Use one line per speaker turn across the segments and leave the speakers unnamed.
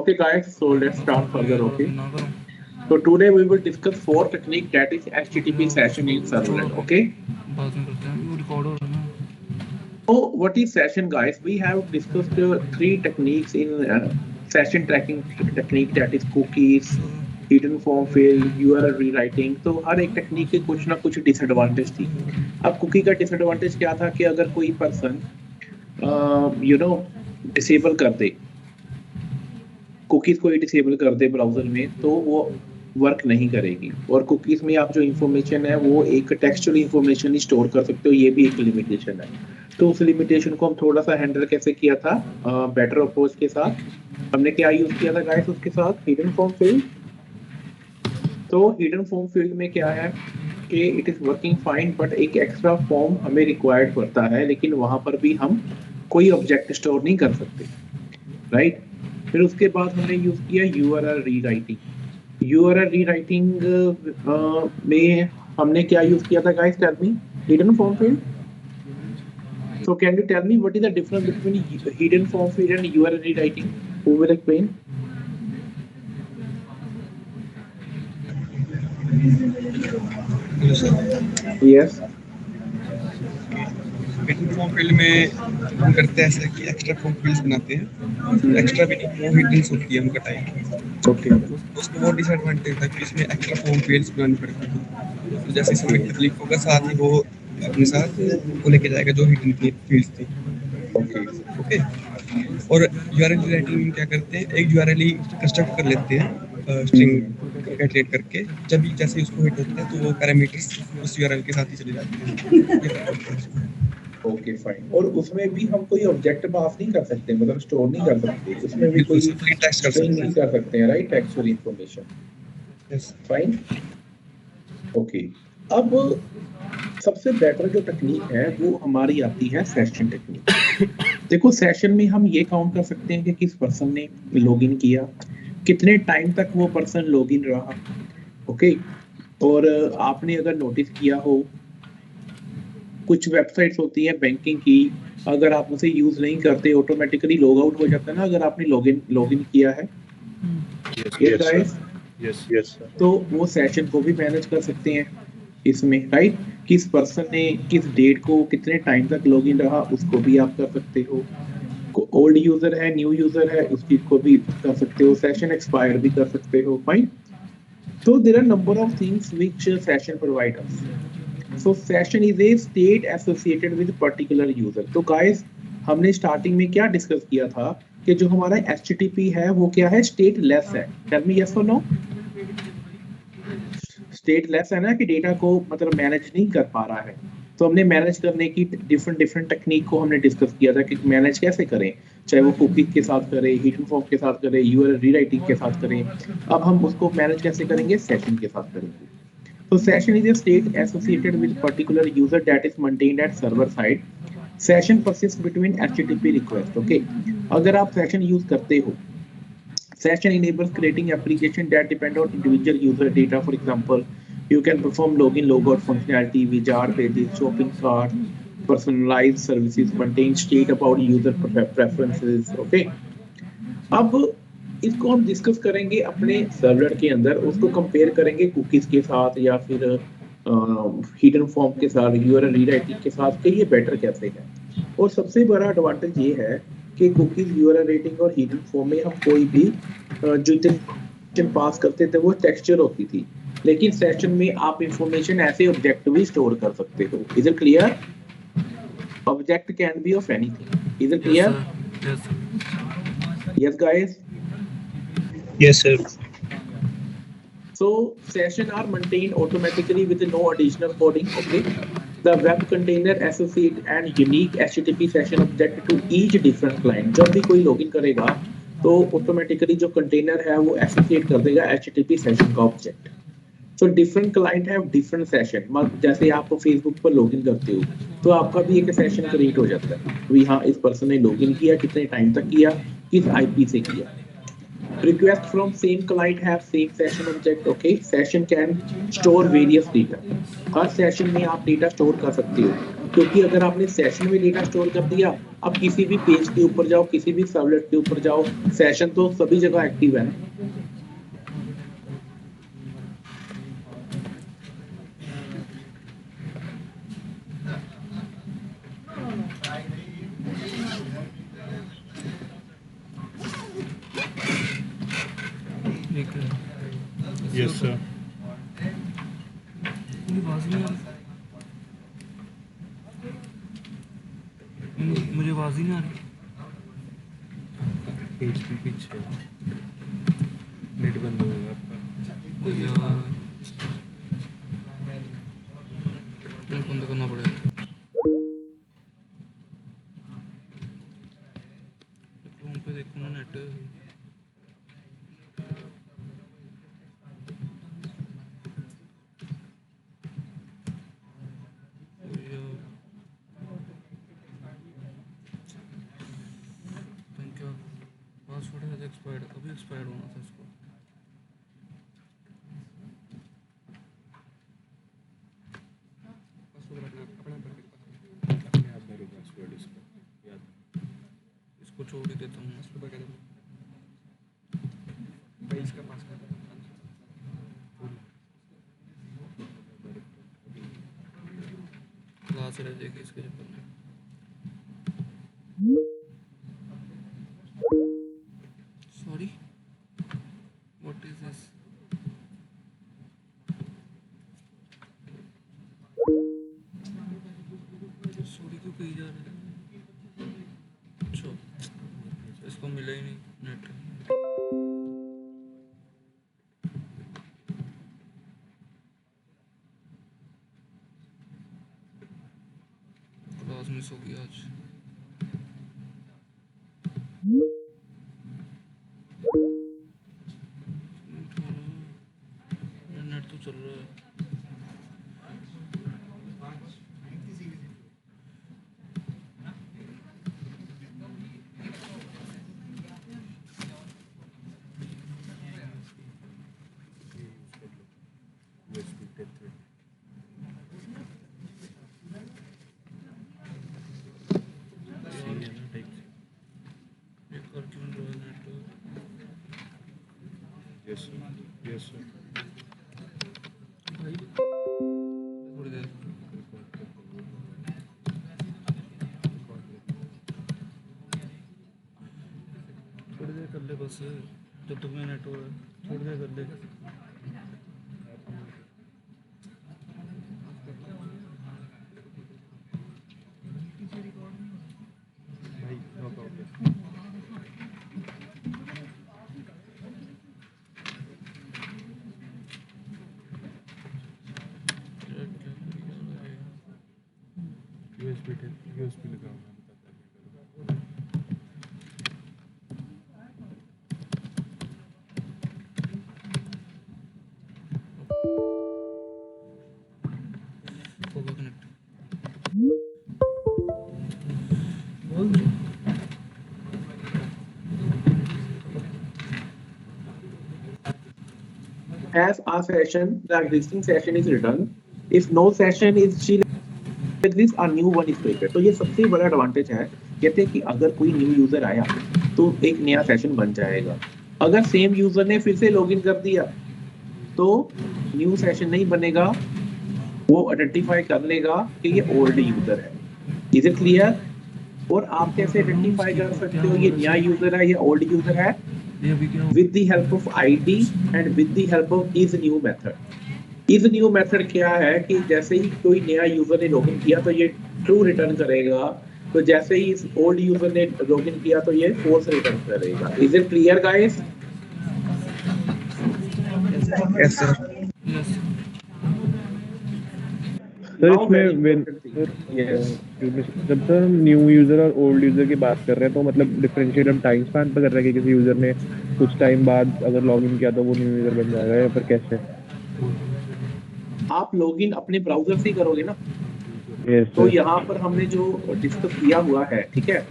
Okay, guys, so let's start further. Okay. So today we will discuss four technique that is HTTP session in servlet. Okay. So what is session, guys? We have discussed three techniques in session tracking technique, that is cookies, hidden form field, URL rewriting. तो हर एक technique के कुछ ना कुछ disadvantage थी. अब cookie का disadvantage क्या था कि अगर कोई पर्सन डिसेबल कर दे, कुकीज को ही डिसेबल कर दे ब्राउजर में, तो वो वर्क नहीं करेगी. और कुकीज में आप जो इंफॉर्मेशन है वो एक टेक्सचुअल इंफॉर्मेशन ही स्टोर कर सकते हो, ये भी एक लिमिटेशन है. तो उस लिमिटेशन को हम थोड़ा सा हैंडल कैसे किया था बेटर अप्रोच के साथ. हमने क्या यूज किया था गाइस उसके साथ, हिडन फॉर्म फील्ड. तो हिडन फॉर्म फील्ड में क्या है कि it is working fine, but एक एक्स्ट्रा फॉर्म हमें रिक्वायर्ड पड़ता है, लेकिन वहां पर भी हम कोई ऑब्जेक्ट स्टोर नहीं कर सकते, राइट. फिर उसके बाद हमने यूज किया यूआरएल रीराइटिंग. यूआरएल रीराइटिंग में हमने क्या यूज किया था guys, tell me. Hidden form field. So can you tell me what is the difference between hidden form field and URL rewriting? Who will explain? Yes.
Hidden form field में हम करते हैं ऐसा कि एक्स्ट्रा फॉर्म फील्ड्स बनाते हैं. Extra भी नहीं, वो हिडन होती है उनका टाइप.
Okay.
उसमें वो डिसएडवांटेज था कि इसमें एक्स्ट्रा फॉर्म फील्ड्स बनानी पड़ती थी. तो जैसे सबमिट क्लिक होगा, साथ ही वो अपने साथ वो लेके जाएगा जो हिडन फील्ड्स थी. ओके. और यूआरएल रीराइटिंग में क्या करते हैं, एक यूआरएल ही कंस्ट्रक्ट कर लेते हैं स्ट्रिंग कैलकुलेट करके. जब भी जैसे उसको हिट होता है तो वो पैरामीटर्स उस यूआरएल के साथ ही चले जाते हैं.
Okay fine. और उसमें भी हम कोई ऑब्जेक्ट पास नहीं कर सकते, मतलब स्टोर नहीं कर सकते. उसमें भी कोई
टेक्स्ट कर
स्ट्रिंग नहीं कर सकते हैं, right, textual information.
Yes,
fine. Okay. अब सबसे बेटर जो टेक्निक है वो हमारी आती है सेशन टेक्निक. देखो, सेशन में हम ये काउंट कर सकते हैं कि किस पर्सन ने लॉगिन किया, कितने टाइम तक वो पर्सन लॉगिन रहा. ओके. और आपने अगर नोटिस किया हो, कुछ वेबसाइट्स होती है बैंकिंग की, अगर आप उसे यूज नहीं करते ऑटोमेटिकली लॉग आउट हो जाता है ना, अगर आपने लॉगिन किया है.
यस.
तो वो सेशन को भी मैनेज कर सकते हैं इसमें, राइट. किस पर्सन ने किस डेट को कितने टाइम तक लॉगिन रहा, उसको भी आप कर सकते हो. ओल्ड यूजर है, न्यू यूजर है, उस चीज को भी कर सकते हो. सेशन एक्सपायर भी कर सकते हो. फाइन. तो there are number of things which session provide us. So session is a state associated with particular user. तो गाइस, हमने स्टार्टिंग में क्या डिस्कस किया था कि जो हमारा एचटीटीपी है वो क्या है, स्टेट लेस है. टेल मी यस और नो. स्टेट लेस है ना, कि डेटा को मतलब मैनेज नहीं कर पा रहा है. तो हमने मैनेज करने की डिफरेंट टेक्निक को हमने डिस्कस किया था कि मैनेज कैसे करें, चाहे वो कुकीज के साथ करें, हिडन फॉर्म के साथ करें, यूआरएल रीराइटिंग के साथ करें. अब हम उसको मैनेज कैसे करेंगे, सेशन के साथ करेंगे. तो session is a state associated with particular user that is maintained eight server side. Session persist between HTTP request. Okay. अगर आप सेशन यूज करते हो, session enables creating application that depend on individual user data. For example, you can perform login, logout functionality, wizard pages, shopping cart, personalized services, maintain state about user preferences. Okay. अब इसको हम discuss करेंगे अपने server के अंदर, उसको compare करेंगे cookies के साथ या फिर हिडन फॉर्म के साथ, यूआरएल रीराइटिंग के साथ, कि ये बेटर कैसे है. और सबसे बड़ा एडवांटेज ये है कि कुकीज, यूआरएल रेटिंग और हिडन फॉर्म में हम कोई भी जो इंफॉर्मेशन पास करते थे वो टेक्सचर होती थी, लेकिन सेशन में आप इंफॉर्मेशन ऐसे ऑब्जेक्ट भी स्टोर कर सकते हो. Is it clear? Object can be of anything. Is it clear? Yes guys.
Yes, sir.
So session are maintained automatically with no additional coding. Okay. The web container associate and unique HTTP session object to each different client. जब भी कोई login करेगा तो automatically जो container है वो associate कर देगा HTTP सेशन का object. So different client have different session. जैसे आप फेसबुक पर लॉगिन करते हो तो आपका भी एक सेशन क्रिएट हो जाता है, हाँ, इस पर्सन ने लॉगिन किया, कितने टाइम तक किया, किस आईपी से किया. Request from same client have same session object. Okay, session can store various data. Her session में आप डेटा स्टोर कर सकते हो, क्योंकि अगर आपने सेशन में डेटा स्टोर कर दिया, आप किसी भी पेज के ऊपर जाओ, किसी भी सर्वलेट के ऊपर जाओ, सेशन तो सभी जगह एक्टिव है ना।
Yes, sir.
मुझे आवाज ही नहीं आ रही।
HP पीछे नेट बंद हो गया आपका।
यार बंद करना पड़ेगा। क्रोम पे देखो ना नेट। पासवर्ड है एक्सपायर्ड, अभी एक्सपायर्ड होना था इसको। पासवर्ड रखना अपना
अपने आप भरो पासवर्ड इसको याद।
इसको छोड़ ही देता हूँ। इसको बता दो भाई, इसका पासवर्ड क्लास रह जाएगी इसके चक्कर में। Sorry, what is this? Sorry क्यों कही जा रहा है? अच्छा, इसको मिला ही नहीं नेट। क्लास मिस हो गया आज। नेट तो चल रहा है।
USB Type 3
ये कर क्यों रहा है net?
Yes, sir. Yes, sir.
भाई थोड़ी देर कर ले बस, जब तक मैं नेट हो रहा है थोड़ी देर कर ले।
भाई no problem. USB लगाओ, मैं बताता हूँ।
होगा connect.
As a session, the existing session is returned. If no session is still this, a new one is created. तो ये सबसे बड़ा एडवांटेज है। कहते हैं कि अगर कोई न्यू यूजर आया तो एक नया सेशन बन जाएगा। अगर सेम यूजर ने फिर से लॉगिन कर दिया तो न्यू सेशन नहीं बनेगा, वो आइडेंटिफाई कर लेगा कि ये ओल्ड यूजर है। Is it clear? और आप कैसे आइडेंटिफाई कर सकते हो ये नया यूजर है या ओल्ड यूजर है?
ये अभी क्या
with the help of ID and with the help of is new method. is new method क्या है कि जैसे ही कोई नया यूजर ने लॉगिन किया तो ये ट्रू रिटर्न करेगा, तो जैसे ही इस ओल्ड यूजर ने लॉगिन किया तो ये फॉल्स रिटर्न करेगा। Is it clear guys?
Yes sir.
Sir इसमें जब सर हम न्यू यूजर और ओल्ड यूजर की बात कर रहे हैं तो मतलब डिफरेंशिएट हम टाइम स्पैन पर कर रहे हैं कि किसी यूजर ने कुछ टाइम बाद अगर लॉगिन किया तो वो न्यू यूजर बन जाएगा या फिर कैसे?
आप लॉगिन अपने ब्राउजर से ही करोगे ना।
Yes,
तो
sir.
यहाँ पर हमने जो डिस्कस किया हुआ है, ठीक है,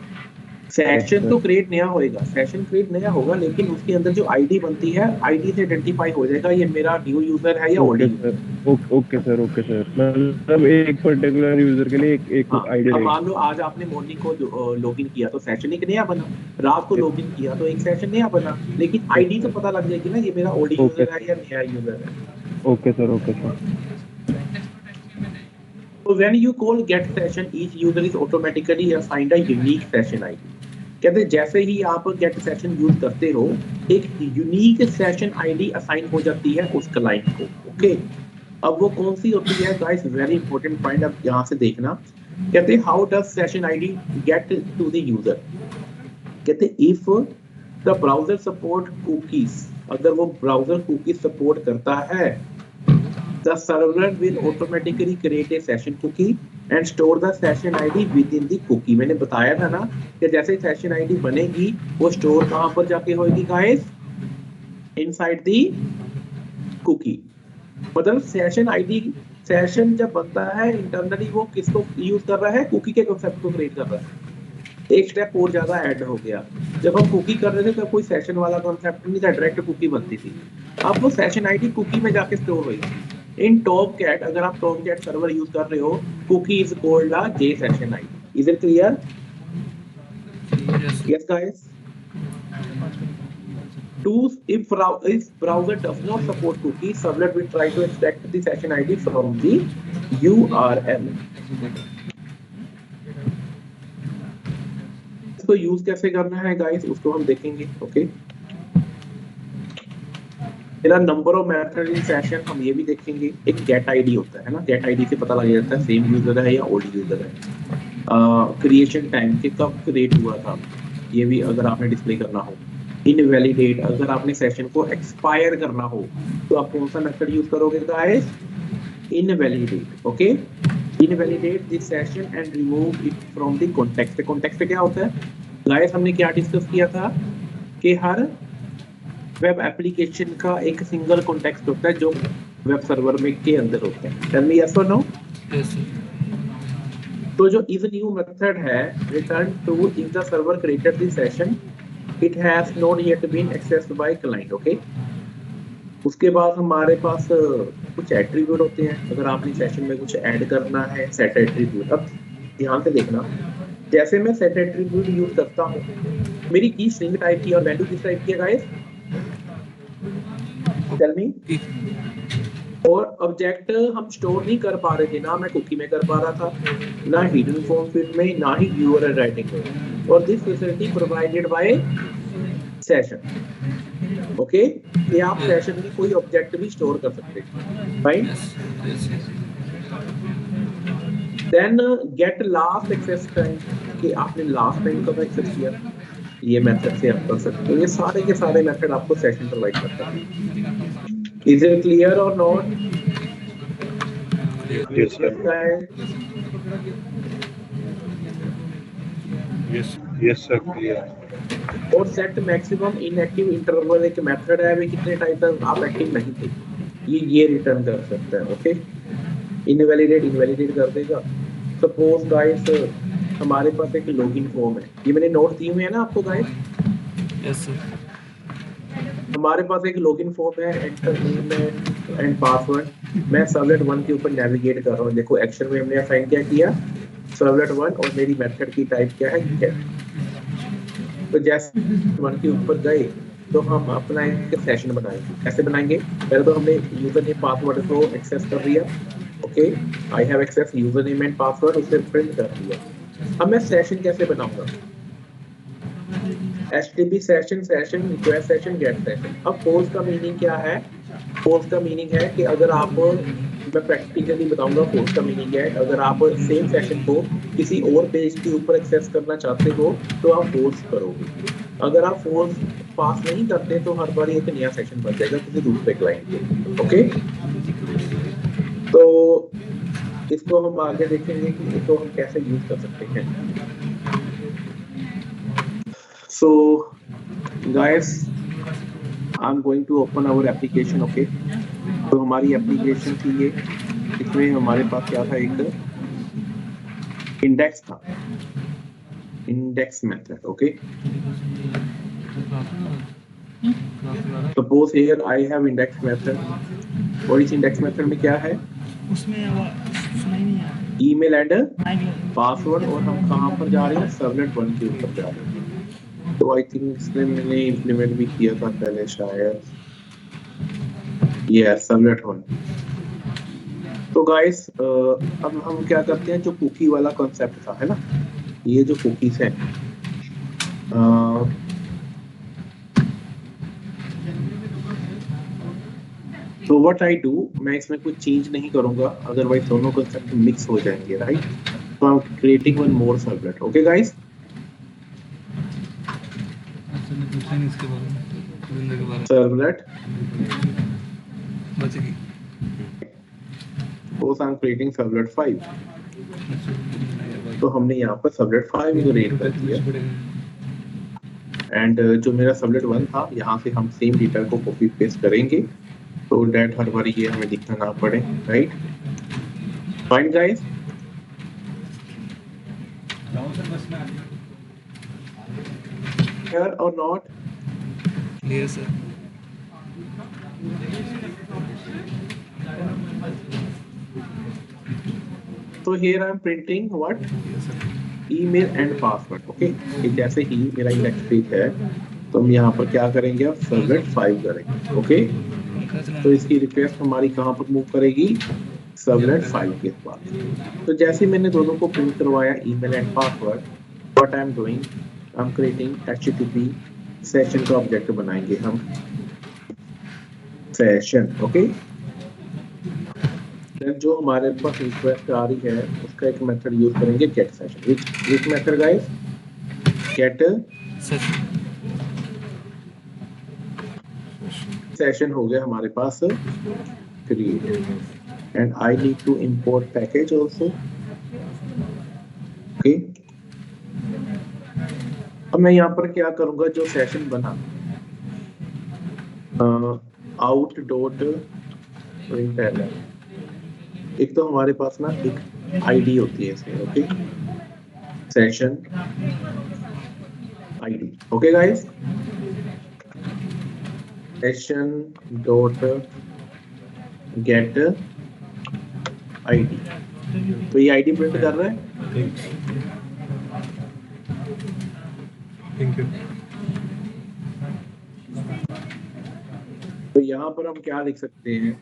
सेशन तो क्रिएट नया होएगा, सेशन क्रिएट नया होगा, लेकिन उसके अंदर जो आईडी बनती है, आईडी से आइडेंटिफाई हो जाएगा ये मेरा न्यू यूजर है या old
okay
user.
Sir, okay sir, okay sir, मतलब एक पर्टिकुलर यूजर के लिए एक
हाँ,
आईडी
अब
रहेगी।
मान लो आज आपने मॉर्निंग को लॉगिन किया तो सेशन एक नया बना, रात को लॉगिन किया तो एक सेशन नया बना, लेकिन आईडी तो पता लग जाएगी ना ये मेरा ओल्ड
ओके
यूजर है या नया यूजर है।
Okay sir, okay sir.
So when you call get session, each user is automatically assigned a unique session ID. कहते हैं जैसे ही आप get session यूज करते हो, एक यूनिक सेशन आईडी असाइन हो जाती है उस क्लाइंट को। ओके, अब वो कौन सी होती है गाइस, वेरी इंपॉर्टेंट पॉइंट, अब यहाँ से देखना। कहते हैं how does session ID get to the user. कहते हैं if the browser support cookies, अगर वो ब्राउजर कुकीज सपोर्ट करता है, the server will automatically create a session cookie and store the session ID within the cookie। मैंने बताया था ना कि जैसे सेशन आईडी बनेगी वो स्टोर कहाँ पर जाके होगी गाइस, इनसाइड दी कुकी। मतलब सेशन आईडी, सेशन जब बनता है इंटरनली वो किसको यूज कर रहा है, कुकी के कॉन्सेप्ट को क्रिएट कर रहा है। एक स्टेप और ज्यादा ऐड हो गया, जब हम कुकी कर रहे थे तो कोई सेशन वाला कॉन्सेप्ट नहीं था, डायरेक्ट कुकी बनती थी। अब वो सेशन आईडी कुकी में जाके स्टोर होगी। इन टॉमकैट, अगर आप टॉमकैट सर्वर यूज कर रहे हो, cookie is called a J session ID. Is it clear? Yes guys. If browser does not support cookies, servlet will try to extract the session ID from the URL। इसको use कैसे करना है guys, उसको हम देखेंगे। Okay, मेरा number of method in session हम ये भी देखेंगे। एक गेट आईडी होता है ना, गेट आईडी से पता लग जाता है सेम यूजर है या ओल्ड यूजर है। क्रिएशन टाइम के कब क्रिएट हुआ था ये भी अगर आपने डिस्प्ले करना हो। इनवैलिडेट, अगर आपने सेशन को एक्सपायर करना हो तो आप कौन सा मेथड यूज करोगे guys, invalidate. Okay, invalidate this session and remove it from the context. Context क्या होता है गाइस, हमने क्या डिस्कस किया था कि हर वेब एप्लीकेशन का एक सिंगल कॉन्टेक्स्ट होता है जो वेब सर्वर में के अंदर होता है। टेल मी यस और नो। तो जो इस न्यू मेथड है, return to if the server created the session it has not yet been accessed by client. Okay, उसके बाद हमारे पास कुछ एट्रीब्यूट होते हैं, अगर आपने सेशन में कुछ ऐड करना है, सेट एट्रीब्यूट। अब ध्यान से देखना, जैसे मैं सेट एट्रीब्यूट यूज करता हूँ, मेरी की स्ट्रिंग टाइप की और वैल्यू किस टाइप की है गाइस, टेल मी। और ऑब्जेक्ट हम स्टोर नहीं कर पा रहे थे, ना मैं कुकी में कर पा रहा था, ना हिडन फॉर्म फील्ड में, ना ही यूआरएल राइटिंग में। और this facility provided by session. Okay, ये आप सेशन में कोई ऑब्जेक्ट भी स्टोर कर सकते हैं, fine. Then get last access time, कि आपने लास्ट टाइम कब एक्सेस किया, ये मेथड से आप कर सकते हो। ये सारे के सारे मेथड आपको सेशन प्रोवाइड करता है। इज इट क्लियर और not?
Yes, sir. Yes, sir. Clear.
और सेट मैक्सिमम इनएक्टिव इंटरवल एक मेथड है, वे कितने टाइम तक आप एक्टिव नहीं थे ये रिटर्न कर सकता है। ओके, इनवैलिडेट कर देगा। सपोज गाइस हमारे पास एक लॉगिन फॉर्म है, ये मैंने नोट दिए हुए हैं ना आपको गाइस।
Yes sir.
हमारे पास एक लॉगिन फॉर्म है, एंटर नेम एंड पासवर्ड। मैं सर्वलेट 1 के ऊपर नेविगेट कर रहा हूँ। देखो एक्शन में हमने असाइन क्या किया, सर्वलेट 1, और मेरी मेथड की टाइप क्या है, गेट। तो जैसे 1 के ऊपर गए तो हम अपना एक सेशन बनाएंगे। कैसे बनाएंगे, पहले तो हमने यूजर नेम पासवर्ड को एक्सेस कर लिया। Okay, I have access user name and password, उसे प्रिंट कर दिया। अब मैं सेशन कैसे बनाऊंगा, HTTP session, session request, session get session. अब पोस्ट का मीनिंग क्या है, पोस्ट का मीनिंग है कि अगर आप, मैं प्रैक्टिकली बताऊंगा पोस्ट का मीनिंग है, अगर आप सेम सेशन को किसी और पेज के ऊपर एक्सेस करना चाहते हो तो आप फोर्स करोगे। अगर आप फोर्स पास नहीं करते तो हर बार एक नया सेशन बन जाएगा किसी दूसरे क्लाइंट के। ओके, तो इसको हम आगे देखेंगे कि इसको हम कैसे यूज कर सकते हैं। So guys, I'm going to open our application। okay, तो हमारी एप्लीकेशन थी ये, इसमें हमारे पास क्या था, एक इंडेक्स था। index method. Okay, suppose here I have index method, और इस index method में क्या है,
उसमें सुनाई नहीं आ रहा।
ईमेल एंड पासवर्ड, और हम कहाँ पर जा रहे हैं, सर्वलेट 1 के ऊपर जा रहे हैं। तो आई थिंक इसने मैंने इम्प्लीमेंट भी किया था पहले शायद, ये सर्वलेट 1। तो गाइस अब हम क्या करते हैं, जो कुकी वाला कॉन्सेप्ट था, है ना, ये जो कुकीज है, तो व्हाट आई डू, मैं इसमें कुछ चेंज नहीं करूंगा, अदरवाइज दोनों कॉन्सेप्ट मिक्स हो जाएंगे, राइट। तो I am creating one more servlet. Okay guys,
इसके बारे में के बारे
सर्वलेट,
में बचेगी।
suppose I am creating servlet 5, तो हमने यहाँ पर सर्वलेट 5 को रेट कर दिया, एंड जो मेरा सर्वलेट 1 था, यहाँ से हम सेम डेटा को कॉपी पेस्ट करेंगे, तो डेट हर बार ये हमें दिखना ना पड़े, राइट। फाइन गाइस, क्लियर और नॉट?
Clear sir.
तो here I am printing what, email and password. Okay, जैसे ही मेरा इंडेक्स पेज है, तो हम यहाँ पर क्या करेंगे, अब सर्वलेट 5 करेंगे। ओके, तो इसकी रिक्वेस्ट हमारी कहाँ पर मूव करेगी, सर्वलेट 5 के पास। तो जैसे मैंने दोनों को प्रिंट करवाया, email and password, what I am doing, I am creating HTTP session का ऑब्जेक्ट बनाएंगे हम, सेशन। ओके, जो हमारे पास रिक्वेस्ट आ रही है, उसका एक मेथड यूज करेंगे, get session. Which method guys, get session हो गया हमारे पास create, and I need to import package also. Okay, अब मैं यहाँ पर क्या करूंगा, जो सेशन बना आउट डॉट प्रिंट, एक तो हमारे पास ना एक आईडी होती है इसमें। Okay, session ID. Okay guys, session dot gate ID, तो ये आईडी प्रिंट कर रहा है।
Thank you.
तो यहाँ पर हम क्या लिख सकते हैं,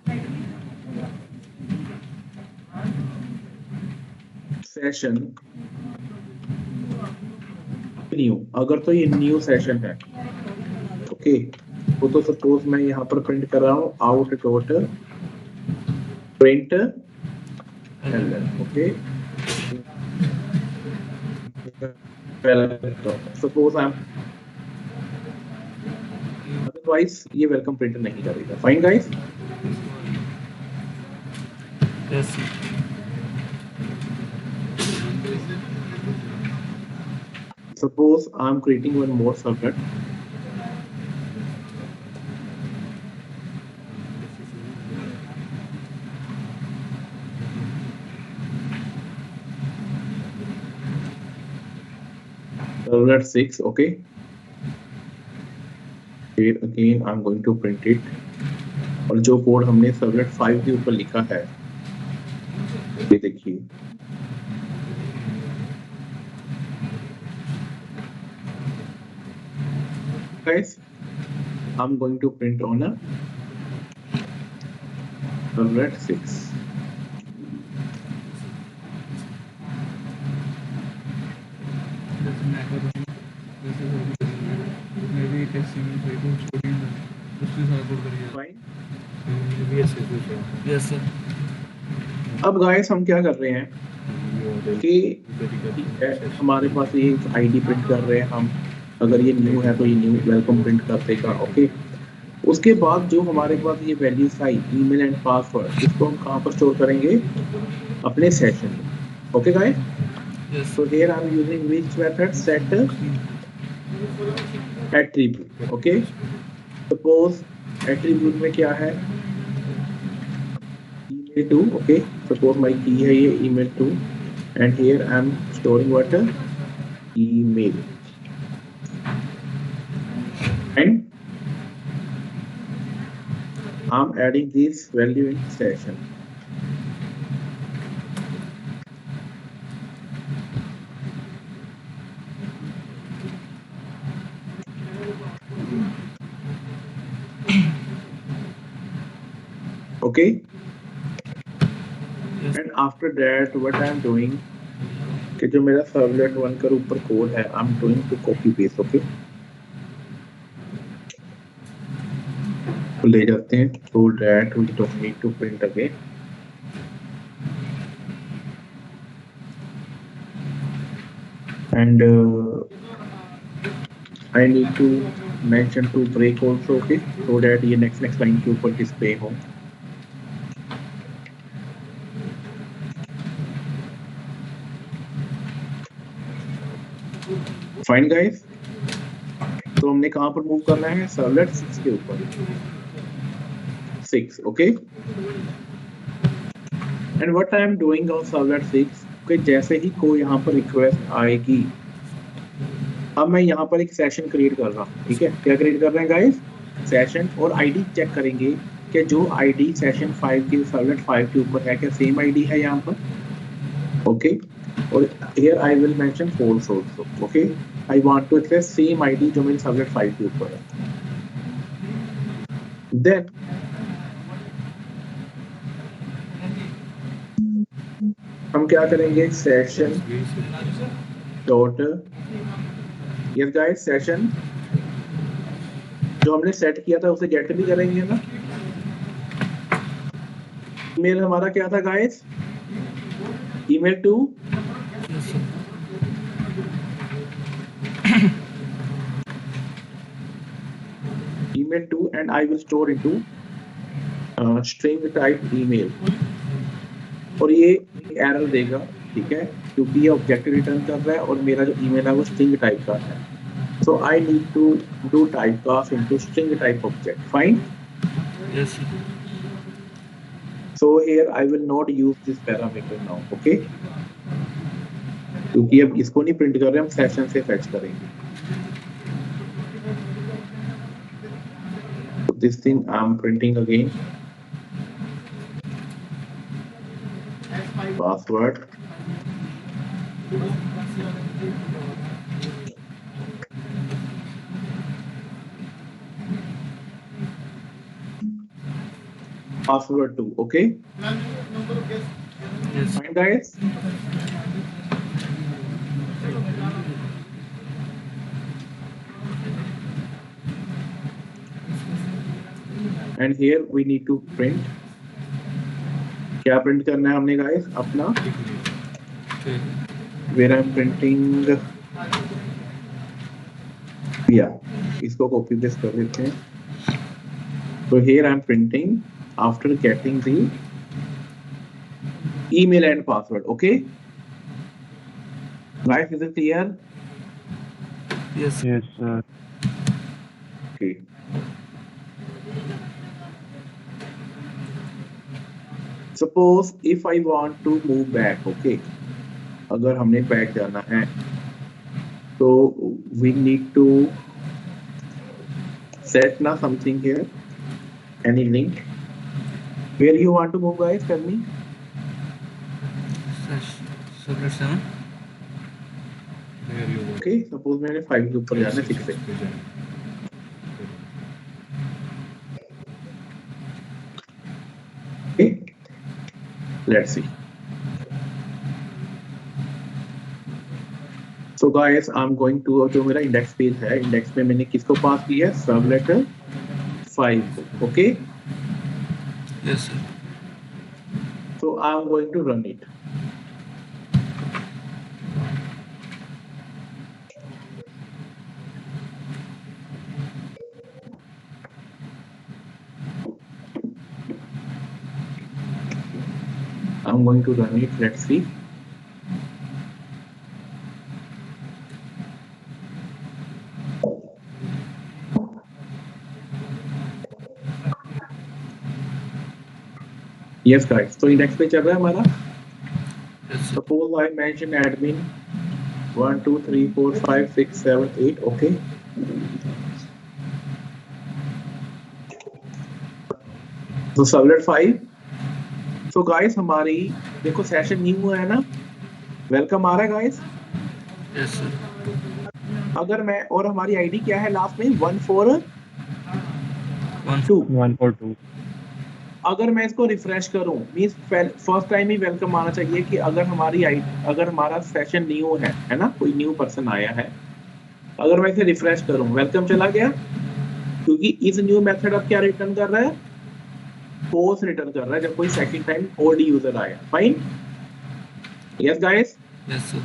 सेशन न्यू, अगर तो ये न्यू सेशन है, ओके, वो तो सपोज मैं यहाँ पर प्रिंट कर रहा हूँ out dot print, okay, suppose I M, otherwise ये वेलकम प्रिंट नहीं करेगा। Fine guys,
yes
suppose I'm creating one more subnet, subnet 6, okay, here again I'm going to print it, और जो कोड हमने सबनेट 5 के ऊपर लिखा है, ये देखिए, guys, I'm going to print on a subnet 6. Fine.
Yes sir.
अब गाइस हम क्या कर रहे हैं कि हमारे पास ये आईडी प्रिंट कर रहे हैं हम, अगर ये न्यू है तो ये न्यू वेलकम प्रिंट कर देगा। ओके, उसके बाद जो हमारे पास ये values I, email and password, इसको हम कहाँ पर स्टोर करेंगे, अपने सेशन में। Okay guys, so here I am using which method, set attribute. Okay, suppose attribute में क्या है, email to, okay, suppose my key है ये email to, and here I am storing what, email. And I'm adding this value in session. Okay.
Yes.
And after that, what I'm doing, कि जो मेरा servlet 1 का ऊपर code है, I'm doing to copy paste. Okay. तो ले जाते हैं, so that we don't need to print again. And I need to mention to break also, okay, so that ये next line के ऊपर display हो. Fine guys. तो हमने कहाँ पर मूव करना है? सर्वलेट 6 के ऊपर. 6, okay. And what I am doing on servlet 6, कि जैसे ही कोई यहाँ पर रिक्वेस्ट आएगी, अब मैं यहाँ पर एक सेशन क्रिएट कर रहा हूँ. ठीक है, क्या क्रिएट कर रहे हैं गाइस? सेशन, और आईडी चेक करेंगे कि जो आईडी सेशन 5 के सर्वलेट 5 के ऊपर है, क्या सेम आईडी है यहाँ पर? ओके. और here I will mention false also. Okay. I want to access same ID जो मेरे सर्वलेट 5 के ऊपर है. Then हम क्या करेंगे? Session dot, yes guys, session जो हमने सेट किया था उसे गेट भी करेंगे ना. ईमेल हमारा क्या था guys? Email to
Yes, sir.
email to, and I will store into string type email. और ये एरर देगा, ठीक है, क्योंकि ये ऑब्जेक्ट रिटर्न कर रहा है और मेरा जो ईमेल है वो स्ट्रिंग टाइप का है. So I need to do typecast into string type object. Fine.
Yes, sir.
So here I will not use this parameter now. Okay. क्योंकि अब इसको नहीं प्रिंट कर रहे, हम सेशन से फेच करेंगे. This thing I'm printing again. Password. Password 2. Okay.
Yes.
Fine guys. And here we need to print. क्या प्रिंट करना है हमने गाइस? अपना,
Okay.
where I'm printing, इसको कॉपी पेस्ट कर देते हैं. So here I'm printing after getting the email and password. Okay guys, is it clear?
Yes, sir.
Yes, sir.
Okay. Suppose if I want to move back, okay, अगर हमने back जाना है तो we need to set ना something here, any link. Where you want to move guys? Tell me.
Sublet 7.
Okay, suppose मैंने 5 के ऊपर जाना है 6 से. Okay, let's see. So guys, I'm going to जो मेरा इंडेक्स पेज है, इंडेक्स में मैंने किसको पास किया है? Sublet 5. Okay.
Yes, sir.
So I'm going to run it. I'm going to run it. Let's see. Yes guys, तो इंडेक्स पे चल रहा है हमारा.
Yes, sir.
Suppose I mention admin 1 2 3 4 5 6 7 8 okay. तो सबलेट 5। सो गाइस हमारी देखो सेशन न्यू है ना, वेलकम आ रहा है गाइस।
Yes sir.
अगर मैं और हमारी आईडी क्या है लास्ट में 142।
142।
अगर मैं इसको रिफ्रेश करूं मींस फर्स्ट टाइम ही वेलकम आना चाहिए कि अगर अगर हमारा सेशन न्यू है ना, कोई न्यू पर्सन आया है, अगर मैं इसे रिफ्रेश करूं वेलकम चला गया, क्योंकि इस न्यू मेथड अब क्या रिटर्न कर रहा है, फोर्स रिटर्न कर रहा है जब कोई सेकंड टाइम ओल्ड यूजर आया। Fine, yes guys.
Yes sir.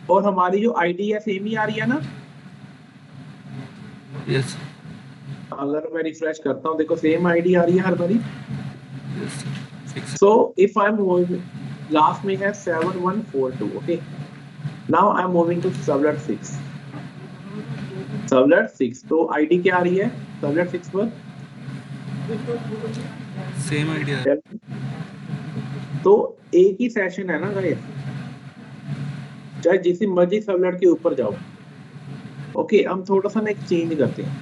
और हमारी जो आईडी है सेम ही आ रही है ना,
यस
अगर मैं रिफ्रेश करता हूं देखो सेम आईडी आ रही है हर बारी।
Yes sir.
So if I'm moving, last में है 7142, okay? Now I'm moving to sublet 6. Sublet 6, तो ID क्या आ रही है sublet 6 पर?
Same idea.
तो एक ही सेशन है ना गाइस, चाहे जिस मर्जी सबलेट के ऊपर जाओ। ओके, हम थोड़ा सा ना एक चेंज करते हैं।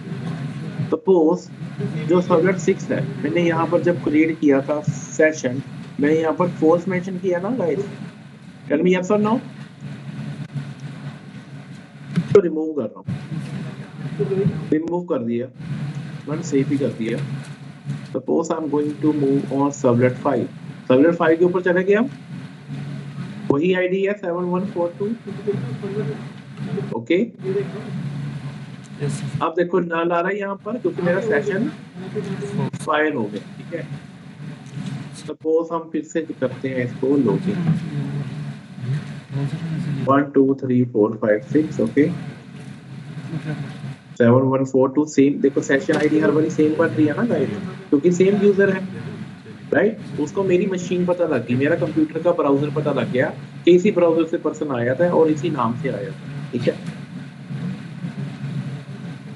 सपोज जो सबलेट 6 है, मैंने यहाँ पर जब क्रिएट किया था सेशन, मैंने यहाँ पर फोर्स मेंशन किया ना गाइस, टेल मी यस और नो। तो रिमूव कर रहा हूँ, रिमूव कर दिया, मैंने सेव ही कर दिया। Suppose I am going to move on servlet 5। Servlet 5 के ऊपर चले गए हम, वही आईडी है 7142। Okay,
yes sir.
अब देखो नल आ रहा है यहाँ पर क्योंकि मेरा सेशन फायर हो गया। ठीक है, सपोज हम फिर से करते हैं इसको लॉगिन 1 2 3 4 5 6। Okay, 7142 same. देखो सेशन आईडी हर बारी सेम बन रही है ना गाइस, क्योंकि सेम यूजर है, राइट। उसको मेरी मशीन पता लग गई, मेरा कंप्यूटर का ब्राउजर पता लग गया कि इसी ब्राउजर से पर्सन आया था और इसी नाम से आया था। ठीक है,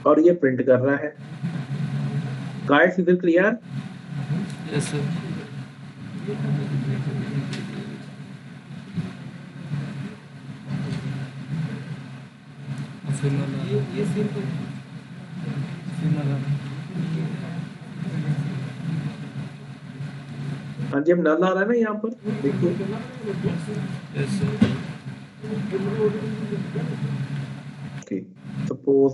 और ये प्रिंट कर रहा है। Guys is it clear?
Yes sir. फिर
हाँ जी, अब नल आ रहा है ना यहाँ पर, देखिए।
Yes sir.
ओके, सपोज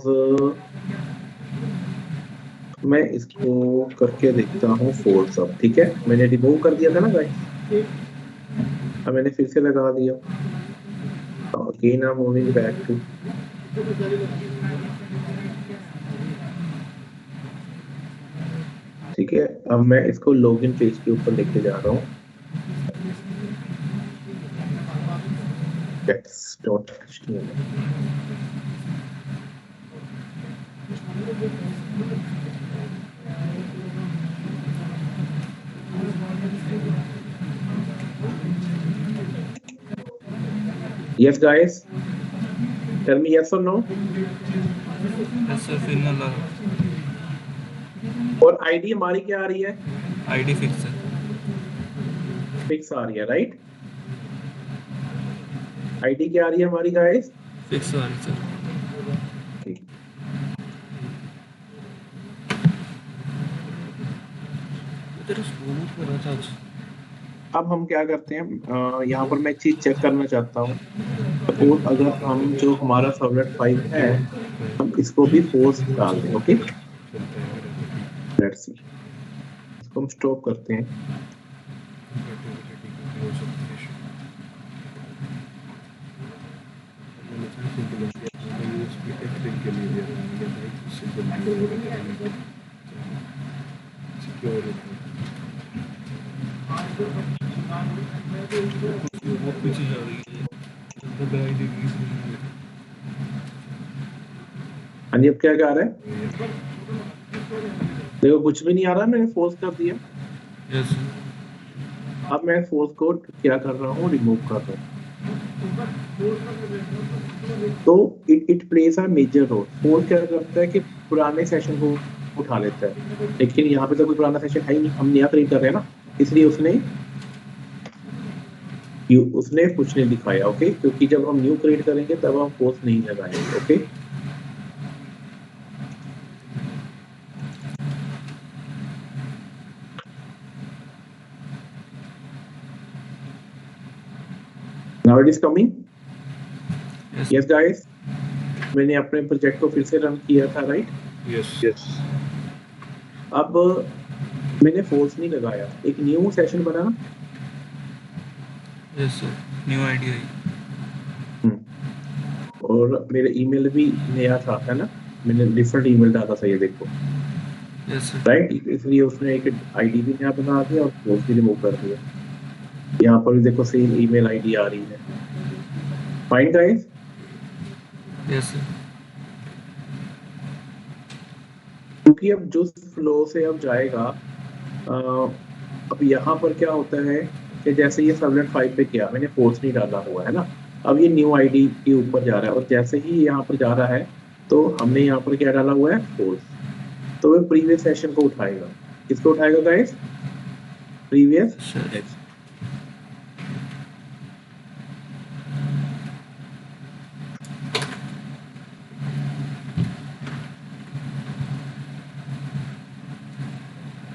मैं इसको करके देखता हूँ फोर्स। अब ठीक है, मैंने रिमूव कर दिया था ना गाइस, अब मैंने फिर से लगा दिया। Again I am moving back to, ठीक है। अब मैं इसको लॉगिन पेज के ऊपर लेके जा रहा हूँ। Text.html। Yes guys, tell me yes or no।
Yes sir. फिर ना ला
और आईडी हमारी क्या आ रही है?
आईडी फिक्स है।
फिक्स आ रही है, राइट। आईडी क्या आ रही है हमारी गाइस?
फिक्स आ रही सर। तेरा स्कूल कर रहा था आज।
अब हम क्या करते हैं, यहाँ पर मैं एक चीज चेक करना चाहता हूँ। सपोज अगर हम जो हमारा सबलेट 5 है, हम इसको भी फोर्स डाल दें। ओके, लेट्स सी, इसको हम स्टॉप करते हैं।
वो पीछे जा रही है। तो आईडी की
हाँ जी, अब क्या आ रहा है? देखो कुछ भी नहीं आ रहा, मैंने फोर्स कर दिया।
यस।
अब मैं फोर्स को क्या कर रहा हूँ, रिमूव कर रहा हूँ। तो it plays a major role. Force क्या करता है कि पुराने सेशन को उठा लेता है, लेकिन यहाँ पे तो कोई पुराना सेशन है ही नहीं, हम नया क्रिएट कर रहे हैं ना, इसलिए उसने उसने कुछ नहीं दिखाया, ओके, क्योंकि जब हम न्यू क्रिएट करेंगे तब हम पोस्ट नहीं लगाएंगे, okay. Now it is coming.
Yes.
Yes guys, मैंने अपने प्रोजेक्ट को फिर से रन किया था, राइट।
यस
अब मैंने फोर्स नहीं लगाया, एक न्यू सेशन बना।
Yes sir. New ID आई.
और मेरा ईमेल भी नया था, है ना, मैंने डिफरेंट ईमेल डाला था, ये देखो,
Yes sir.
राइट। इसलिए उसने एक आईडी भी नया बना दिया और पोस्ट भी रिमूव कर दिया। यहाँ पर भी देखो सेम ईमेल आईडी आ रही है। Fine guys.
Yes sir.
क्योंकि अब जो फ्लो से अब जाएगा, अब यहाँ पर क्या होता है कि जैसे ये सबनेट 5 पे किया, मैंने पोस्ट नहीं डाला हुआ है ना, अब ये न्यू आईडी के ऊपर जा रहा है, और जैसे ही यहाँ पर जा रहा है तो हमने यहाँ पर क्या डाला हुआ है, पोस्ट, तो वो प्रीवियस सेशन को उठाएगा। किसको उठाएगा गाइस? Previous
Sure.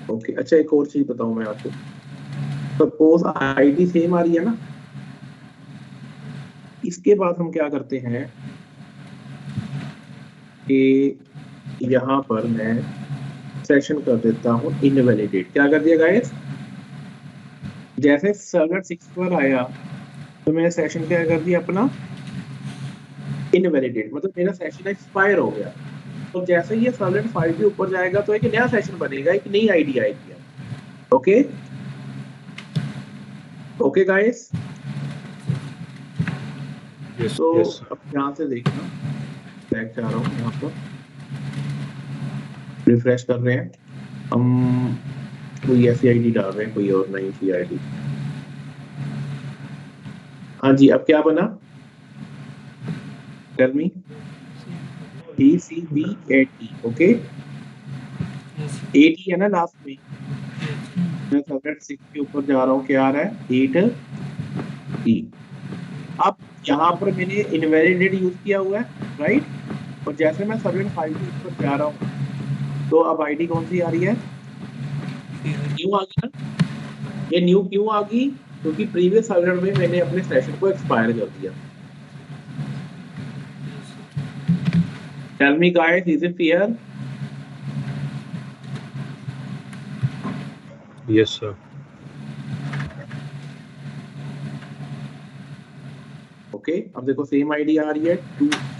ओके। अच्छा, एक और चीज बताऊं मैं आपको, सपोज आईडी सेम आ रही है ना, इसके बाद हम क्या करते हैं कि यहाँ पर मैं सेशन कर देता हूँ इनवैलिडेट। क्या कर दिया गाइस? जैसे सर्वर 6 पर आया तो मैंने सेशन क्या कर दिया अपना, इनवैलिडेट, मतलब मेरा सेशन एक्सपायर हो गया। तो जैसे ये सर्वर 5 के ऊपर जाएगा तो एक नया सेशन बनेगा, एक नई आईडी आएगी। Okay okay guys.
यस
तो
यस
अब यहाँ से देखना, बैक जा रहा हूँ, यहाँ पर रिफ्रेश कर रहे हैं हम, कोई ऐसी आईडी डाल रहे हैं, कोई और नई सी आईडी। हाँ जी, अब क्या बना, tell me. DCB8E, okay,
Yes.
8 है ना लास्ट में। मैं सबनेट 6 के ऊपर जा रहा हूँ, क्या आ रहा है, 8E। अब यहाँ पर मैंने इनवैलिडेट यूज किया हुआ है, राइट, और जैसे मैं सबनेट 5 के ऊपर जा रहा हूँ तो अब आईडी कौन सी आ रही है, न्यू आ गई ना। ये न्यू क्यों आ गई? क्योंकि प्रीवियस सर्वर में मैंने अपने सेशन को एक्सपायर कर दिया। Tell me guys, is it clear?
Yes sir
okay, अब देखो सेम आईडी आ रही है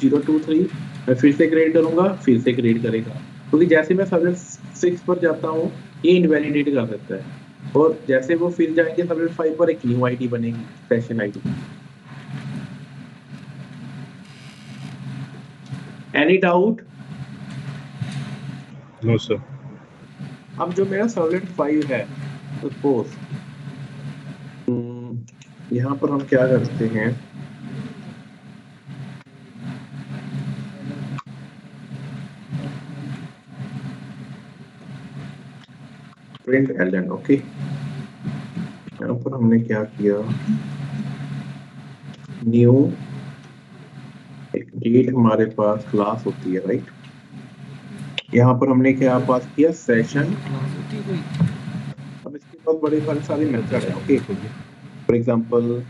2023। मैं फिर से क्रिएट करूंगा, फिर से क्रिएट करेगा, क्योंकि जैसे मैं सर्वर 6 पर जाता हूँ ये इनवैलिडेट कर देता है, और जैसे वो फिर जाएंगे सर्वर 5 पर एक न्यू आईडी बनेगी, session ID. Any doubt?
No sir
अब जो मेरा सर्वलेट 5 है, सपोज यहाँ पर हम क्या करते हैं, प्रिंट एलन, ओके। यहाँ पर हमने क्या किया, न्यू, एक डेट हमारे पास क्लास होती है, राइट। यहाँ पर हमने क्या पास किया, सेशन।
Class होती है कोई?
अब इसके पास बड़े सारे मेथड है, ओके। फॉर एग्जांपल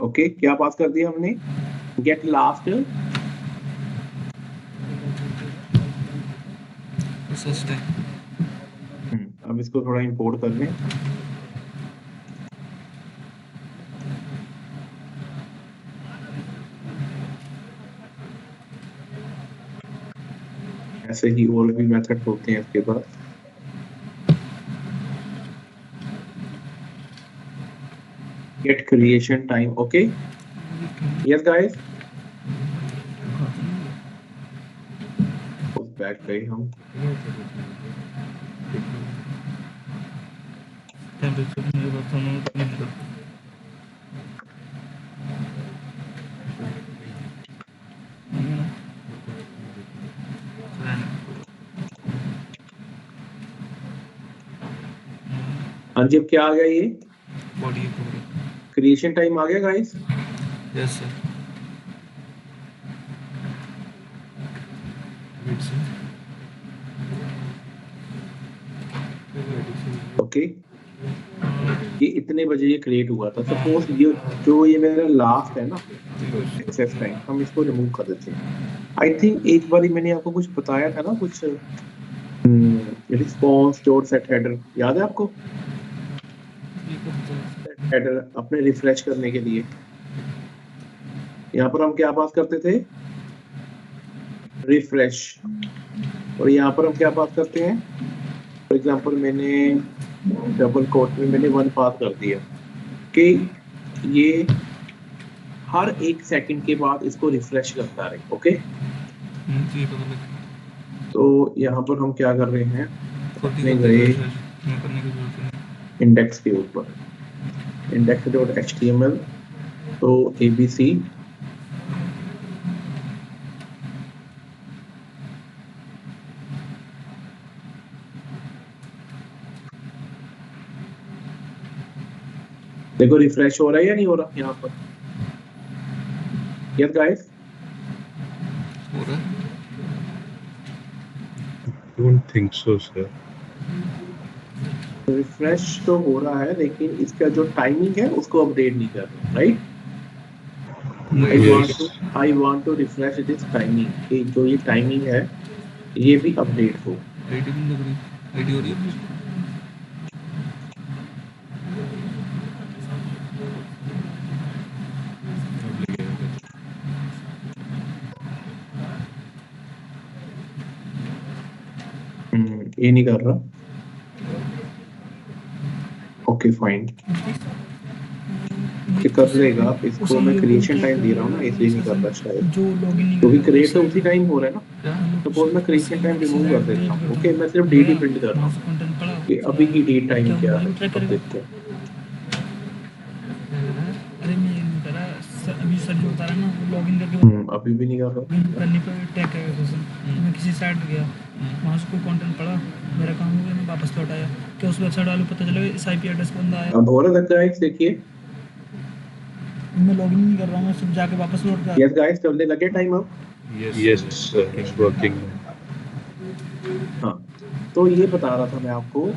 ओके, क्या पास कर दिया हमने, गेट लास्ट।
Process time.
अब इसको थोड़ा इंपोर्ट कर लें। ऐसे ही और भी मेथड होते हैं इसके बाद। Get creation time, okay. Yes guys, back गए हम।
Temperature मेरे पास होना नहीं कर.
हाँ जी, अब क्या आ गया ये
बॉडी कवर।
क्रिएशन टाइम आ गया guys?
Yes sir. Wait sir.
Okay, ये इतने बजे ये क्रिएट हुआ था। सपोज ये जो ये मेरा लास्ट है ना एक्सेस टाइम, हम इसको रिमूव कर देते हैं। आई थिंक एक बार मैंने आपको कुछ बताया था ना, कुछ रिस्पॉन्स स्टोर सेट हेडर, याद है आपको? हेडर अपने रिफ्रेश करने के लिए यहाँ पर हम क्या पास करते थे? रिफ्रेश। और यहाँ पर हम क्या पास करते हैं? फॉर एग्जांपल मैंने डबल कोट में मैंने 1 पास कर दिया कि ये हर 1 सेकंड के बाद इसको रिफ्रेश करता रहे। ओके,
जी पता लग
तो यहाँ पर हम क्या कर रहे हैं?
खुद ही
अपने
करते
गए
हैं सर, मैं करने की जरूरत नहीं।
इंडेक्स के ऊपर, index.html, तो abc देखो रिफ्रेश हो रहा है या नहीं हो रहा यहाँ पर? यस गाइस,
हो रहा है।
Don't think so, sir.
Refresh तो हो रहा है लेकिन इसका जो टाइमिंग है उसको अपडेट नहीं कर रहा, right?
Yes.
I want to refresh this timing, कि जो ये टाइमिंग है ये भी अपडेट हो।
आईडी भी लग रही, आईडी हो रही है अपनी।
ये नहीं कर रहा। ओके फाइन, ये कर लेगा। इसको मैं क्रिएशन टाइम दे रहा हूँ ना, इसलिए नहीं कर रहा शायद,
जो लॉगिन नहीं
क्योंकि
कर
क्रिएट तो उसी टाइम हो रहा है ना। सपोज मैं क्रिएशन टाइम रिमूव कर देता हूँ। ओके, मैं सिर्फ डेट ही प्रिंट कर रहा हूँ
कंटेंट पड़ा
कि अभी की डेट टाइम क्या है,
ट्रैक
अब
करेगा।
देखते हैं।
अरे मैं ये नहीं करा अभी सर जो बता रहा ना लॉगिन करके
अभी भी नहीं कर रहा।
लॉगिन करने पर टैग करेगा क्वेश्चन। मैं किसी साइट पे गया, वहाँ से कोई कंटेंट पड़ा, मेरा काम हो गया, मैं वापस लौट आया, क्या उस वेबसाइट वाले को पता चलेगा इस आईपी एड्रेस पर बंदा आया।
अब हो रहा है गाइस, देखिए।
मैं लॉगिन नहीं कर रहा हूँ, मैं सिर्फ जाके वापस लौट गया।
यस गाइस, चलने लगे टाइम अब।
Yes, sir. It's working.
हाँ, तो ये बता रहा था मैं आपको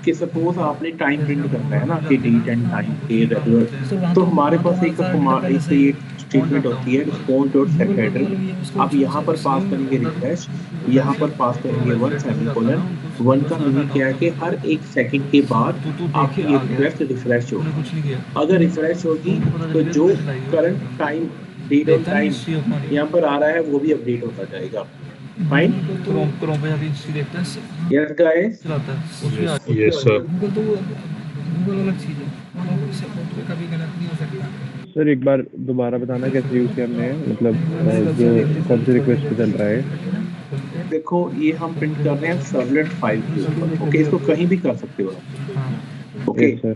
कि सपोज आपने टाइम प्रिंट करना है ना, कि डेट एंड टाइम के रेगुलर, तो हमारे पास एक स्टेटमेंट होती है रिस्पॉन्स डॉट सेट हेडर। आप यहाँ पर पास करेंगे रिफ्रेश, यहाँ पर पास करेंगे 1 सेमीकोलन। 1 का मीनिंग क्या है कि हर 1 सेकंड के बाद आपकी ये रिक्वेस्ट रिफ्रेश होगी।
कुछ नहीं किया।
अगर रिफ्रेश होगी तो जो current time, date on time यहाँ पर आ रहा है वो भी अपडेट होता जाएगा। फाइन,
क्रोम पे जाके हिस्ट्री देखते हैं,
यस गाइस।
चलाता है उसमें आ
Yes, sir.
गूगल तो गूगल अलग चीज़ है, मतलब इससे फोटो कभी गलत नहीं हो सकता।
सर एक बार दोबारा बताना कैसे यूज करने हैं, मतलब जो कौन सी रिक्वेस्ट पे चल रहा है।
देखो ये हम प्रिंट कर रहे हैं सर्वलेट फाइल के ऊपर। ओके, इसको कहीं भी कर सकते हो आप। Okay,
yes sir.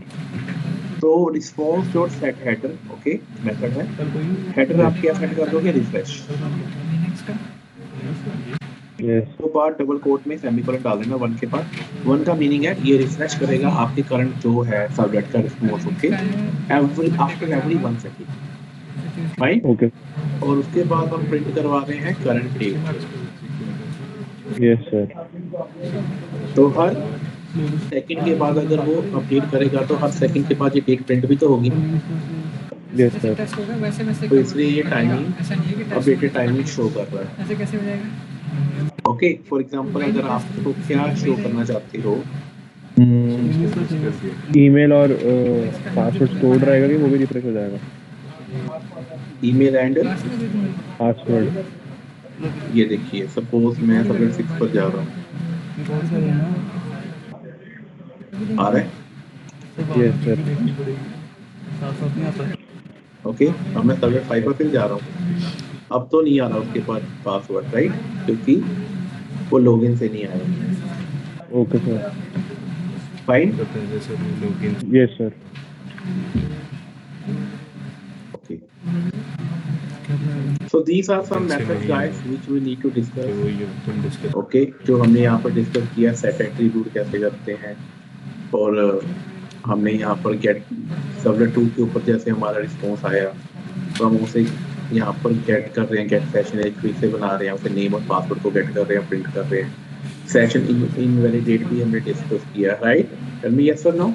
तो response dot set header, okay method है। हेडर आप क्या सेट कर दोगे? रिफ्रेश।
यस
तो बाद डबल कोट में सेमीकोलन डाल देना 1 के बाद। 1 का मीनिंग है ये रिफ्रेश करेगा आपके करंट जो है सर्वलेट का response, okay, after every 1 second. Fine,
okay.
और उसके बाद हम प्रिंट करवा रहे हैं करंट डेट।
Yes sir.
तो हर सेकंड के बाद अगर वो अपडेट करेगा तो हर सेकंड के बाद ये डेट प्रिंट भी तो होगी।
Yes sir.
टेस्ट होगा वैसे वैसे
तो इसलिए ये टाइमिंग,
ऐसा नहीं है कि टेस्ट
अपडेटेड टाइमिंग शो कर रहा है।
ऐसे कैसे हो जाएगा।
ओके, फॉर एग्जांपल अगर आपको क्या शो करना चाहते हो,
ईमेल और पासवर्ड स्टोर्ड रहेगा कि वो भी रिफ्रेश हो जाएगा?
Email and
password.
ये देखिए, सपोज मैं सर्वर 6 पर जा रहा हूँ, आ रहा है?
Yes sir.
साथ नहीं आता।
ओके, अब मैं सर्वर 5 पर फिर जा रहा हूँ। अब तो नहीं आ रहा उसके पास पासवर्ड, राइट, क्योंकि वो लॉगिन से नहीं आया।
Okay sir.
फाइन,
जैसे login.
Yes sir.
Okay, so these are some methods guys which we need to discuss.
तो ये तुम discuss.
ओके, जो हमने यहाँ पर डिस्कस किया, सेट एट्रीब्यूट कैसे करते हैं, और हमने यहाँ पर गेट सर्वलेट 2 के ऊपर जैसे हमारा रिस्पॉन्स आया तो हम उसे यहाँ पर गेट कर रहे हैं, गेट सेशन एक फिर से बना रहे हैं, उसे नेम और पासवर्ड को गेट कर रहे हैं, प्रिंट कर रहे हैं। सेशन इनवैलिडेट भी हमने डिस्कस किया, राइट? टेल मी यस और no.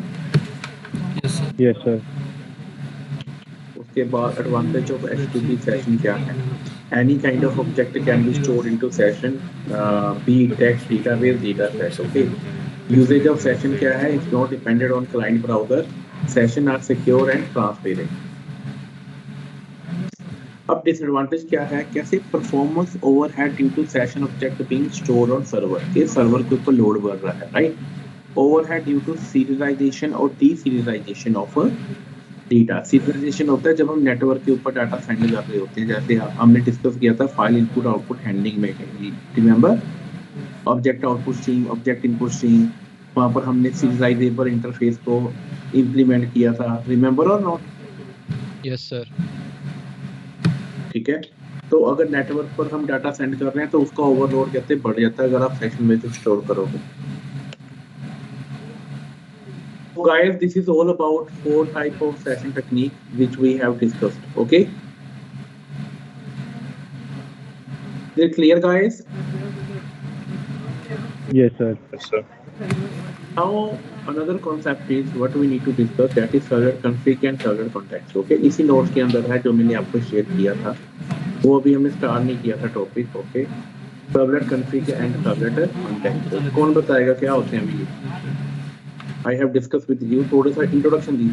Yes sir.
Yes sir.
उसके बाद एडवांटेज ऑफ HTTP सेशन क्या है? Any kind of object can be stored into session, be it text, database, data set. Okay. Usage of session क्या है? It's not dependent on client browser. Session are secure and transparent. अब disadvantage क्या है? कैसे performance overhead due to session object being stored on server, के server के ऊपर load बढ़ रहा है, right? Overhead due to serialization और डीसीरियलाइजेशन ऑफ डेटा। सीरियलाइजेशन होता है जब हम नेटवर्क के ऊपर डाटा सेंड कर रहे होते हैं, जैसे हमने डिस्कस किया था फाइल इनपुट आउटपुट हैंडलिंग में, remember? Object output stream, object input stream, वहां पर हमने सीरियलाइजेबल इंटरफेस को इंप्लीमेंट किया था, रिमेंबर और नॉट?
Yes sir.
ठीक है, तो अगर नेटवर्क पर हम डाटा सेंड कर रहे हैं तो उसका ओवरलोड कैसे बढ़ जाता है अगर आप सेशन में स्टोर करोगे। So guys, this is all about 4 type of session technique which we have discussed. Okay, is it clear, guys?
Yes sir.
Yes, sir.
Now another concept is what we need to discuss, that is server config and server context. Okay, इसी notes के अंदर है जो मैंने आपको share किया था, वो अभी हमने स्टार्ट नहीं किया था topic. Okay, servlet config and servlet context कौन बताएगा क्या होते हैं अभी? I have discuss with you, थोड़ा सा इंट्रोडक्शन दी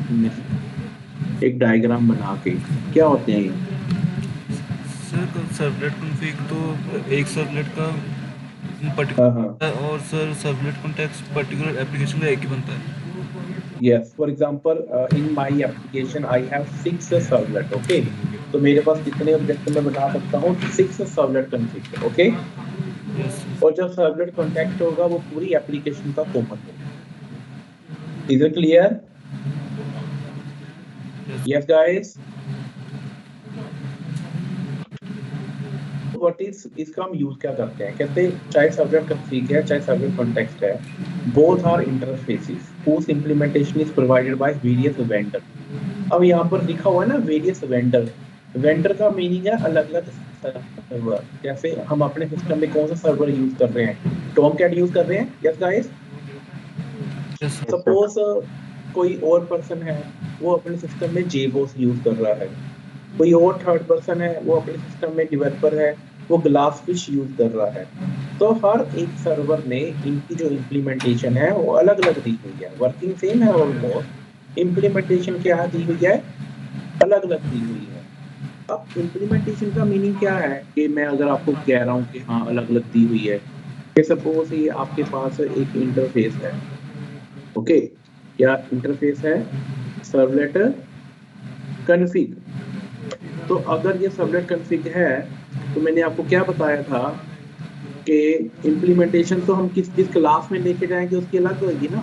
एक डायग्राम बना के, क्या होते हैं ये?
सर सर्वलेट कॉन्फ़िग तो एक सर्वलेट का
हाँ
पर्टिकुलर और sir servlet context particular application का एक ही बनता है।
Yes, for example, in my application I have 6 servlet. Okay, तो मेरे पास कितने ऑब्जेक्ट मैं बता सकता हूँ? 6 सर्वलेट कॉन्फ़िग। ओके, और जो सर्वलेट कॉन्टेक्स्ट होगा वो पूरी एप्लीकेशन का कॉमन होगा। Is it clear? Yes guys. What is इसका हम यूज क्या करते हैं? कहते हैं चाहे सर्वलेट कॉन्फ़िग है चाहे सर्वलेट कॉन्टेक्स्ट है, both are interfaces whose implementation is provided by various vendor. अब यहाँ पर लिखा हुआ है ना various vendor, vendor का मीनिंग है अलग अलग सर्वर। जैसे हम अपने सिस्टम में कौन सा सर्वर यूज कर रहे हैं? टॉमकैट यूज कर रहे हैं। Yes guys. सपोज कोई और पर्सन है वो अपने सिस्टम में JBoss यूज कर रहा है, कोई और थर्ड पर्सन है वो अपने सिस्टम में डेवलपर है वो ग्लासफिश यूज कर रहा है। तो हर एक सर्वर ने इनकी जो इम्प्लीमेंटेशन है वो अलग अलग दी हुई है, वर्किंग सेम है ऑलमोस्ट, इम्प्लीमेंटेशन क्या दी हुई है? अलग अलग दी हुई है। अब इम्प्लीमेंटेशन का मीनिंग क्या है कि मैं अगर आपको कह रहा हूँ कि हाँ अलग अलग दी हुई है, कि सपोज ये आपके पास एक इंटरफेस है। ओके, क्या इंटरफेस है? Servlet config. तो अगर ये सर्वलेट कॉन्फ़िग है तो मैंने आपको क्या बताया था कि इम्प्लीमेंटेशन तो हम किस किस क्लास में लेके जाएंगे उसकी अलग होगी ना।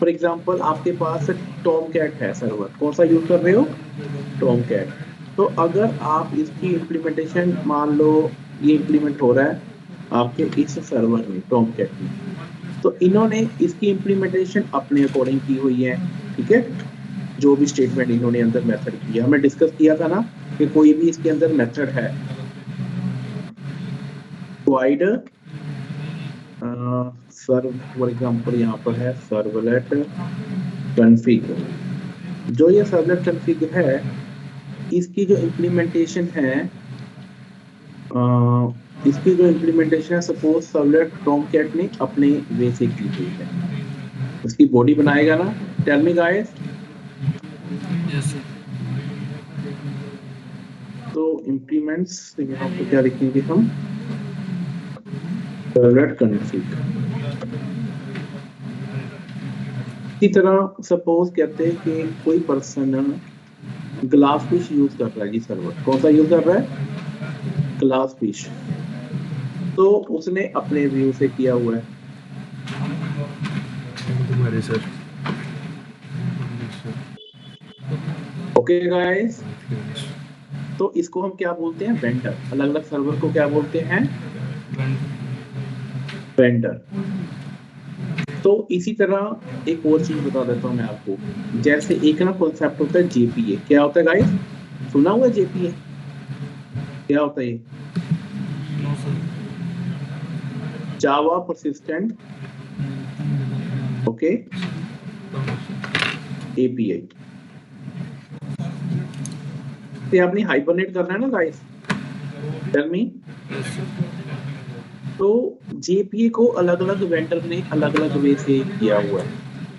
फॉर एग्जांपल आपके पास टॉमकैट है सर्वर, कौन सा यूज कर रहे हो? टॉमकैट। तो अगर आप इसकी इम्प्लीमेंटेशन मान लो ये इम्प्लीमेंट हो रहा है आपके इस सर्वर में टॉमकैट में, तो इन्होंने इसकी इम्प्लीमेंटेशन अपने अकॉर्डिंग की हुई है। ठीक है, जो भी स्टेटमेंट इन्होंने अंदर मेथड किया, हमने डिस्कस किया था ना कि कोई भी इसके अंदर मेथड है प्रोवाइड सर्व, फॉर एग्जांपल यहाँ पर है सर्वलेट कॉन्फ़िग। जो ये सर्वलेट कॉन्फ़िग है इसकी जो इम्प्लीमेंटेशन है सपोज सर्वलेट टॉमकैट ने अपने वे से की हुई है, उसकी बॉडी बनाएगा ना। Tell me guys.
Yes sir.
तो इंप्लीमेंट्स यहाँ पे क्या लिखेंगे हम? Servlet config. इसी तरह सपोज कहते हैं कि कोई पर्सन ग्लासफिश यूज कर रहा है जी सर्वर, कौन सा यूज कर रहा है? ग्लासफिश। तो उसने अपने व्यू से किया हुआ है।
तुम्हारे सर।
ओके गाइस, तो इसको हम क्या बोलते हैं? वेंडर। अलग अलग सर्वर को क्या बोलते हैं? वेंडर। तो इसी तरह एक और चीज बता देता हूँ मैं आपको, जैसे एक ना कॉन्सेप्ट होता है जेपीए। क्या होता है गाइस, सुना हुआ जेपीए? क्या होता है ये?
No sir.
Java persistent okay API से आपने हाइबरनेट करना है ना guys, tell me.
Yes sir.
तो जेपीए को अलग अलग वेंडर ने अलग अलग वे से किया हुआ है।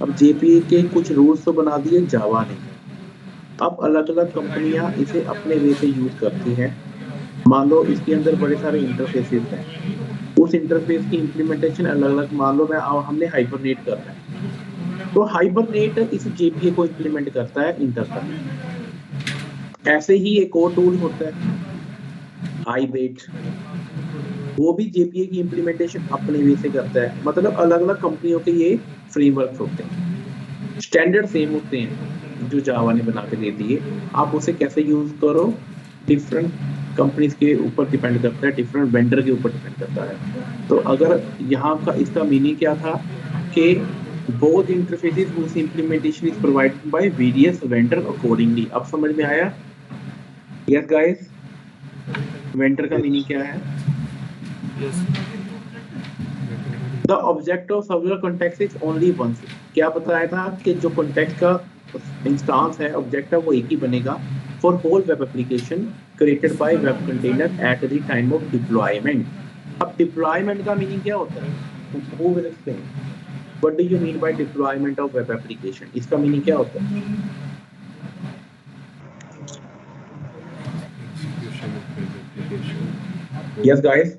अब जेपीए के कुछ रूल्स तो बना दिए जावा ने, अब अलग अलग कंपनियां इसे अपने वे से यूज करती हैं। मान लो इसके अंदर बड़े सारे इंटरफेसेस हैं, उस इंटरफेस की इम्प्लीमेंटेशन अलग अलग, मान लो मैं हमने हाइबरनेट करना है, तो हाइबरनेट इस जेपीए को इम्प्लीमेंट करता है इंटरफेस। ऐसे ही एक और टूल होता है हाईबेट, वो भी जेपीए की इम्प्लीमेंटेशन अपने वे से करता है। मतलब अलग अलग कंपनियों के ये फ्रेमवर्क होते हैं, स्टैंडर्ड सेम होते हैं जो जावा ने बना के दे दिए। आप उसे कैसे यूज करो डिफरेंट कंपनीज के ऊपर डिपेंड करता है, डिफरेंट वेंडर के ऊपर डिपेंड करता है। तो अगर यहाँ का इसका मीनिंग क्या था कि both interfaces whose implementation is provided by various vendor accordingly। अब समझ में आया? यस गाइस, वेंडर का मीनिंग क्या है?
Yes.
The object of server context is only once। क्या बताया था कि जो context का इंस्टांस है, ऑब्जेक्ट है, वो एक ही बनेगा for whole web application created by web container at the time of deployment। अब deployment का मीनिंग क्या होता है? Who will explain? What do you mean by deployment of web application? इसका मीनिंग क्या होता है?
Execution of web application.
Yes guys,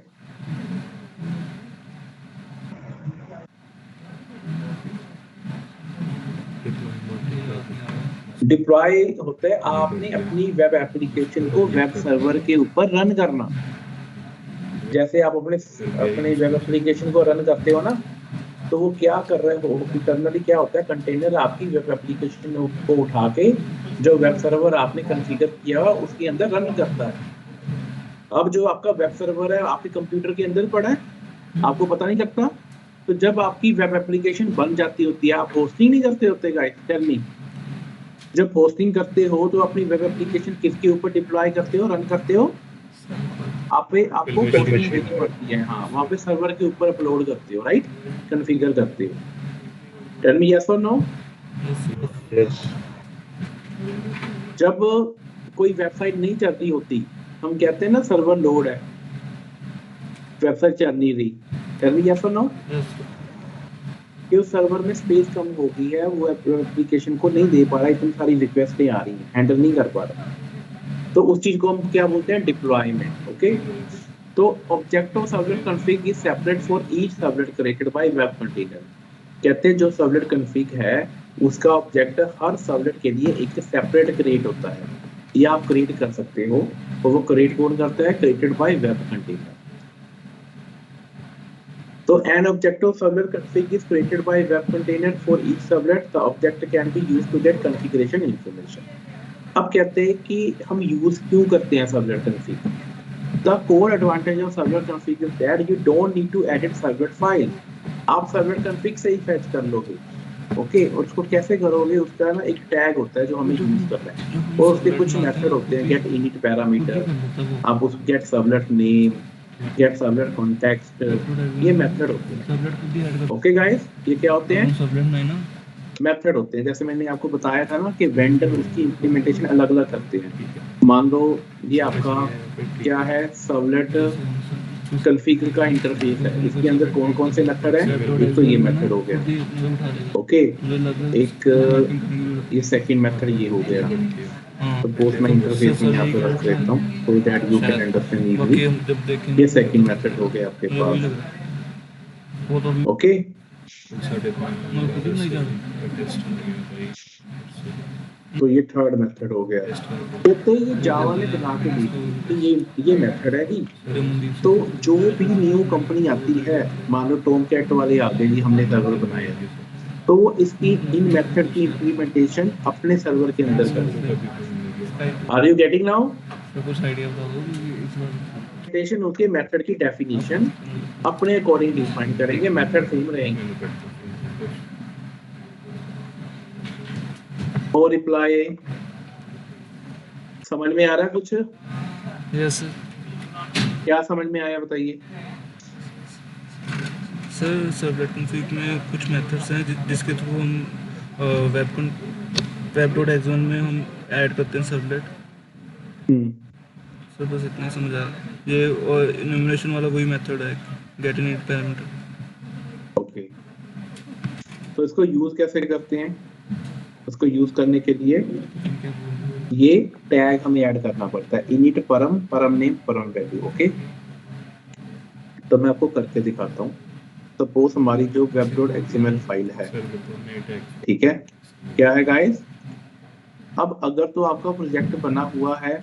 deploy होता है आपने अपनी वेब एप्लीकेशन को वेब सर्वर के ऊपर रन करना। जैसे आप अपने वेब एप्लीकेशन को रन करते हो ना, तो वो क्या कर रहे हो इंटरनली, क्या होता है, कंटेनर आपकी वेब एप्लीकेशन को उठा के जो वेब सर्वर आपने कॉन्फ़िगर किया हुआ उसके अंदर रन करता है। अब जो आपका वेब सर्वर है आपके कंप्यूटर के अंदर पड़ा है, आपको पता नहीं लगता। तो जब आपकी वेब एप्लीकेशन बन जाती होती है, आप होस्टिंग नहीं करते होते गाइस, टेल मी। जब होस्टिंग करते हो तो अपनी वेब एप्लीकेशन किसके ऊपर डिप्लॉय करते हो, रन करते हो? आपको होस्टिंग देनी पड़ती है, हाँ, वहाँ पे सर्वर के ऊपर अपलोड करते हो, राइट, कॉन्फ़िगर करते हो। टेल मी यस और नो।
Yes.
जब कोई वेबसाइट नहीं चलती होती, हम कहते हैं ना सर्वर लोड है, वेबसाइट चल नहीं रही। टेल मी यस और नो।
यस।
कि उस सर्वर में स्पेस कम हो गई है, वो एप्लीकेशन को नहीं दे पा रहा, इतनी सारी रिक्वेस्टें आ रही हैं, हैंडल नहीं कर पा रहा, तो उस चीज को हम क्या बोलते हैं, डिप्लॉयमेंट। ओके, तो object of servlet config is separate for each servlet created by web container. कहते हैं जो सर्वलेट कॉन्फ़िग है उसका ऑब्जेक्ट हर सर्वलेट के लिए एक सेपरेट क्रिएट होता है, ये आप क्रिएट कर सकते हो, और वो क्रिएट कौन करता है, created by web container. So an object of servlet config is created by web container for each servlet. The object can be used to get configuration information। अब कहते हैं कि हम यूज क्यों करते हैं servlet config? The core advantage of servlet config is that you don't need to edit servlet file। आप servlet config से ही fetch कर लोगे, ओके। और उसको कैसे करोगे, उसका ना एक टैग होता है जो हमें यूज करना है, और उसके कुछ मेथड होते हैं, गेट इनिट पैरामीटर, आप उस gate servlet name, gate servlet context, ये मेथड होते हैं।
सबलेट को भी ऐड कर।
ओके गाइस, ये क्या होते हैं,
सबलेट नहीं ना।
मेथड होते हैं। जैसे मैंने आपको बताया था ना कि वेंडर उसकी इम्प्लीमेंटेशन अलग अलग करते हैं। मान लो ये आपका क्या है, सर्वलेट कॉन्फ़िगर का इंटरफेस है, इसके अंदर कौन कौन से मेथड है, एक तो ये मेथड हो गया, ओके। एक ये सेकंड मेथड ये हो गया। तो पोस्ट मैं इंटरफेस में यहाँ पे रख देता हूँ so that you can understand easily।
हम जब देखेंगे
ये सेकंड मेथड हो गया आपके
ये भी
पास,
लग रहा है। वो तो
ओके। तो ये थर्ड मेथड हो गया। तो ये जावा ने बना के दी तो ये मेथड है जी। तो जो भी न्यू कंपनी आती है, मान लो टॉमकैट वाले आ गए जी, हमने सर्वर बनाया, तो वो इसकी इन मेथड की इम्प्लीमेंटेशन अपने सर्वर के अंदर करेंगे। Are you getting now?
कुछ आइडिया बता दो कि इस बार
इम्प्लीमेंटेशन उसके मेथड की डेफिनेशन अपने अकॉर्डिंग डिफाइन करेंगे, मेथड सेम रहेंगे। और रिप्लाई समझ में आ रहा है कुछ?
यस
क्या समझ में आया बताइए?
सर सर्वलेट कॉन्फ़िग में कुछ मेथड्स हैं जिसके थ्रू हम web.x1 में हम ऐड करते हैं सर्वलेट। सर बस इतना ही समझ आया। ये और इन्यूमरेशन वाला वही मेथड है, गेट इनिट पैरामीटर।
ओके, तो इसको यूज कैसे करते हैं? इसको यूज करने के लिए ये टैग हमें ऐड करना पड़ता है, इनिट परम, परम नेम, परम वैल्यू। ओके, तो मैं आपको करके दिखाता हूँ। सपोज हमारी जो web.xml फाइल है, ठीक है, क्या है गाइस? अब अगर तो आपका प्रोजेक्ट बना हुआ है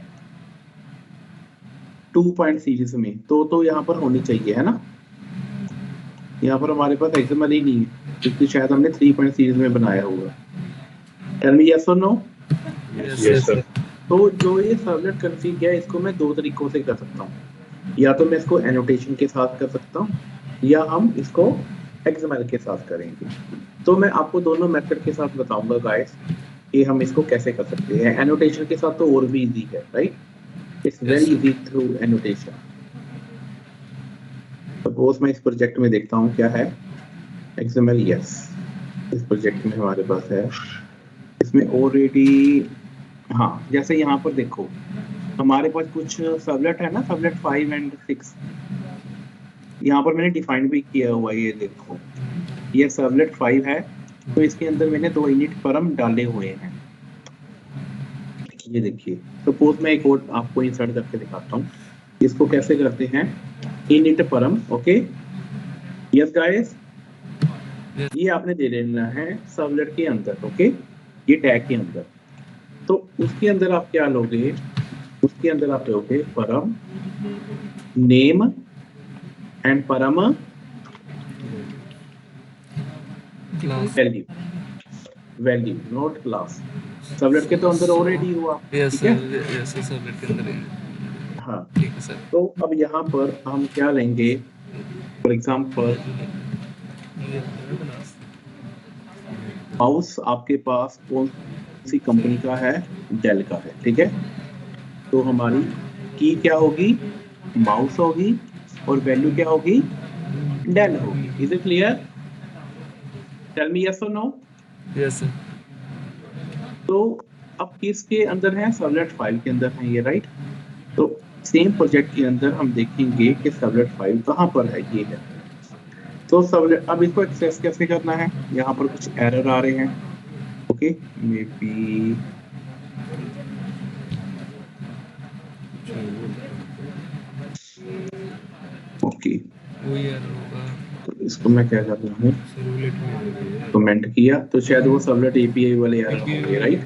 2 पॉइंट सीरीज में, तो यहाँ पर होनी चाहिए, है ना? यहाँ पर हमारे पास XML ही नहीं है क्योंकि शायद हमने 3 पॉइंट सीरीज में बनाया होगा। टेल मी यस और नो?
Yes sir.
तो जो ये सर्वलेट कॉन्फ़िग है, इसको मैं 2 तरीकों से कर सकता हूँ। या तो मैं इसको एनोटेशन के साथ कर सकता हूँ, या हम इसको XML के साथ करेंगे। तो मैं आपको दोनों मेथड के साथ बताऊंगा गाइस कि हम इसको कैसे कर सकते हैं। एनोटेशन के साथ तो और भी इजी है, right? It's very easy through annotation. Suppose मैं इस प्रोजेक्ट में देखता हूँ क्या है, XML। यस, इस प्रोजेक्ट में हमारे पास है, इसमें ऑलरेडी, हाँ, जैसे यहाँ पर देखो हमारे पास कुछ सर्वलेट है ना, सर्वलेट 5 एंड 6। यहाँ पर मैंने डिफाइन भी किया हुआ है, ये देखो, ये सर्वलेट 5 है, तो इसके अंदर मैंने 2 इनिट परम डाले हुए हैं। ये देखिए, सपोज मैं एक और आपको इंसर्ट करके दिखाता हूँ। इसको कैसे करते हैं, इनिट परम। ओके, यस गाइस, ये आपने दे देना है सर्वलेट के अंदर। ओके, ये टैग के अंदर। तो उसके अंदर आप क्या लोगे, उसके अंदर आप लोगे परम नेम एंड परम value, value note class. Servlet के तो अंदर ऑलरेडी हुआ,
यस
ठीक है?
सर, यस सर, सर्वलेट के अंदर है।
हाँ,
ठीक है सर।
तो अब यहाँ पर हम क्या लेंगे, फॉर एग्जाम्पल माउस आपके पास कौन सी कंपनी का है, डेल का है, ठीक है? तो हमारी की क्या होगी, माउस होगी, और वैल्यू क्या होगी, डेल होगी। Is it clear? Tell me yes और नो?
Yes sir.
तो अब किसके अंदर है, सर्वलेट 5 के अंदर है ये, राइट? तो सेम प्रोजेक्ट के अंदर हम देखेंगे कि सर्वलेट 5 कहाँ पर है, ये है। तो सर्वलेट, अब इसको एक्सेस कैसे करना है, यहाँ पर कुछ एरर आ रहे हैं। ओके, मे बी ओके,
वही एरर होगा।
तो इसको मैं क्या कर रहा हूँ,
सर्वलेट में
कमेंट किया, तो शायद वो सर्वलेट API वाले एरर होंगे, राइट?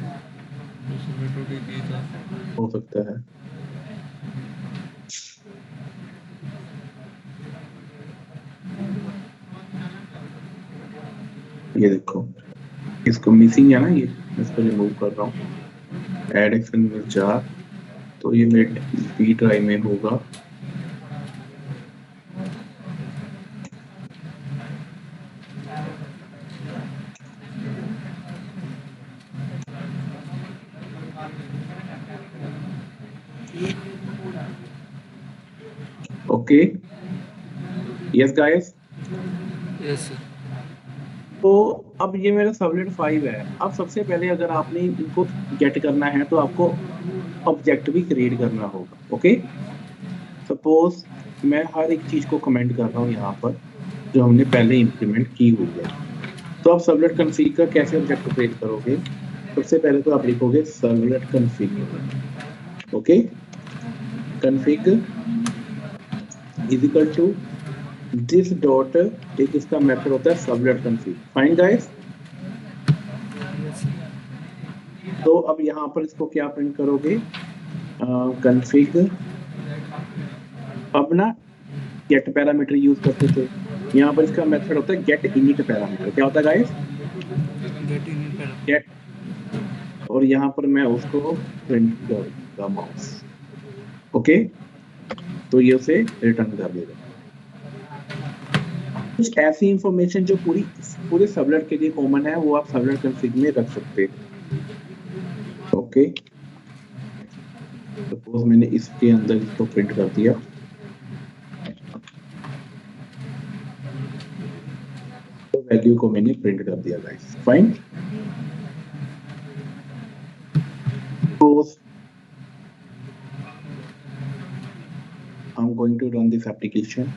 सर्वलेट API था।
हो सकता है। ये देखो, इसको मिसिंग है ना, ये इसको रिमूव कर रहा हूँ, ऐड एक्सटेंशन जार, तो ये मेरे B ड्राइव में होगा। Okay, yes guys.
Yes sir.
तो अब ये मेरा सर्वलेट 5 है। अब सबसे पहले अगर आपने इनको गेट करना है तो आपको ऑब्जेक्ट भी क्रिएट करना होगा। ओके, सपोज मैं हर एक चीज को कमेंट कर रहा हूँ यहाँ पर जो हमने पहले इंप्लीमेंट की हुई है। तो आप सर्वलेट कॉन्फ़िग का कैसे ऑब्जेक्ट क्रिएट करोगे, सबसे पहले तो आप लिखोगे servlet config. Okay, config is equal to this dot, एक इसका मेथड होता है सर्वलेट कॉन्फ़िग। Fine guys. तो अब यहाँ पर इसको क्या प्रिंट करोगे, कॉन्फ़िग। अब ना गेट पैरामीटर यूज करते थे, यहाँ पर इसका मेथड होता है गेट इनिट पैरामीटर। क्या होता है गाइस, गेट, और यहाँ पर मैं उसको प्रिंट करूंगा माउस। ओके, तो ये उसे रिटर्न कर देगा। कुछ ऐसी इंफॉर्मेशन जो पूरे सर्वलेट के लिए कॉमन है, वो आप सर्वलेट कॉन्फ़िग में रख सकते हैं। ओके, सपोज मैंने इसके अंदर इसको प्रिंट कर दिया, तो वैल्यू को मैंने प्रिंट कर दिया guys, fine. I'm going to run this application.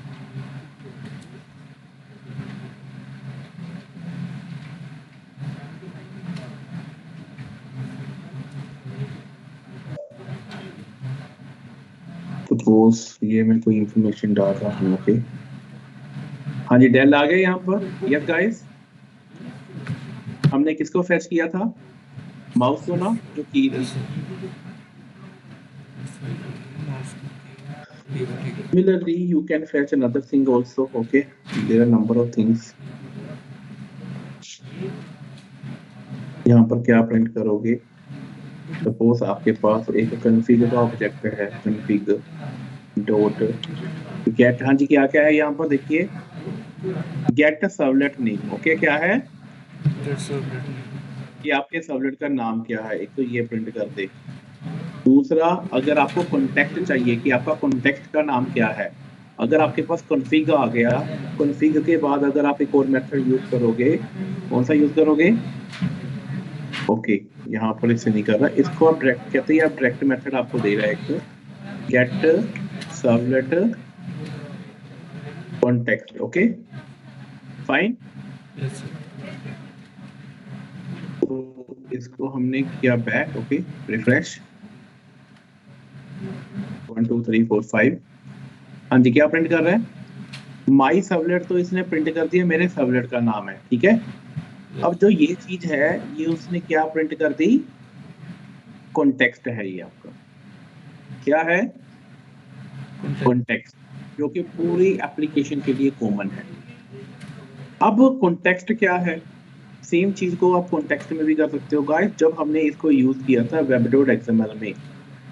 Suppose ये मैं कोई इंफॉर्मेशन डाल रहा हूँ, ओके। हाँ जी, डेल आ गए यहाँ पर। यस गाइस, हमने किसको फेच किया था? माउस को ना, जो की थी। Similarly, you can fetch another thing also. Okay, there are number of things. यहाँ पर क्या प्रिंट करोगे? सपोज आपके पास एक config का ऑब्जेक्ट है, config डॉट गेट। हाँ जी, क्या क्या है यहाँ पर देखिए, गेट सर्वलेट नेम। ओके, क्या है? ये आपके सर्वलेट का नाम क्या है, एक तो ये प्रिंट कर दे। दूसरा, अगर आपको कॉन्टेक्स्ट चाहिए कि आपका कॉन्टेक्स्ट का नाम क्या है, अगर आपके पास कॉन्फ़िग आ गया, कॉन्फ़िग के बाद अगर आप एक और मेथड यूज करोगे, कौन सा यूज करोगे? ओके, यहाँ पर इसे नहीं कर रहा, इसको आप डायरेक्ट कहते हैं, आप डायरेक्ट मेथड आपको दे रहा है एक, gate servlet context. Okay, fine. तो इसको हमने किया बैक। Okay, refresh 1 2 3 4 5। हाँ जी, क्या प्रिंट कर रहा है? माई सर्वलेट, तो इसने प्रिंट कर दिया मेरे सर्वलेट का नाम है, ठीक है। अब जो ये चीज है, ये उसने क्या प्रिंट कर दी? कॉन्टेक्स्ट है ये आपका, क्या है? कॉन्टेक्स्ट, जो कि पूरी एप्लीकेशन के लिए कॉमन है। अब कॉन्टेक्स्ट क्या है? सेम चीज को आप कॉन्टेक्स्ट में भी कर सकते हो गाइस। जब हमने इसको यूज किया था web.xml में,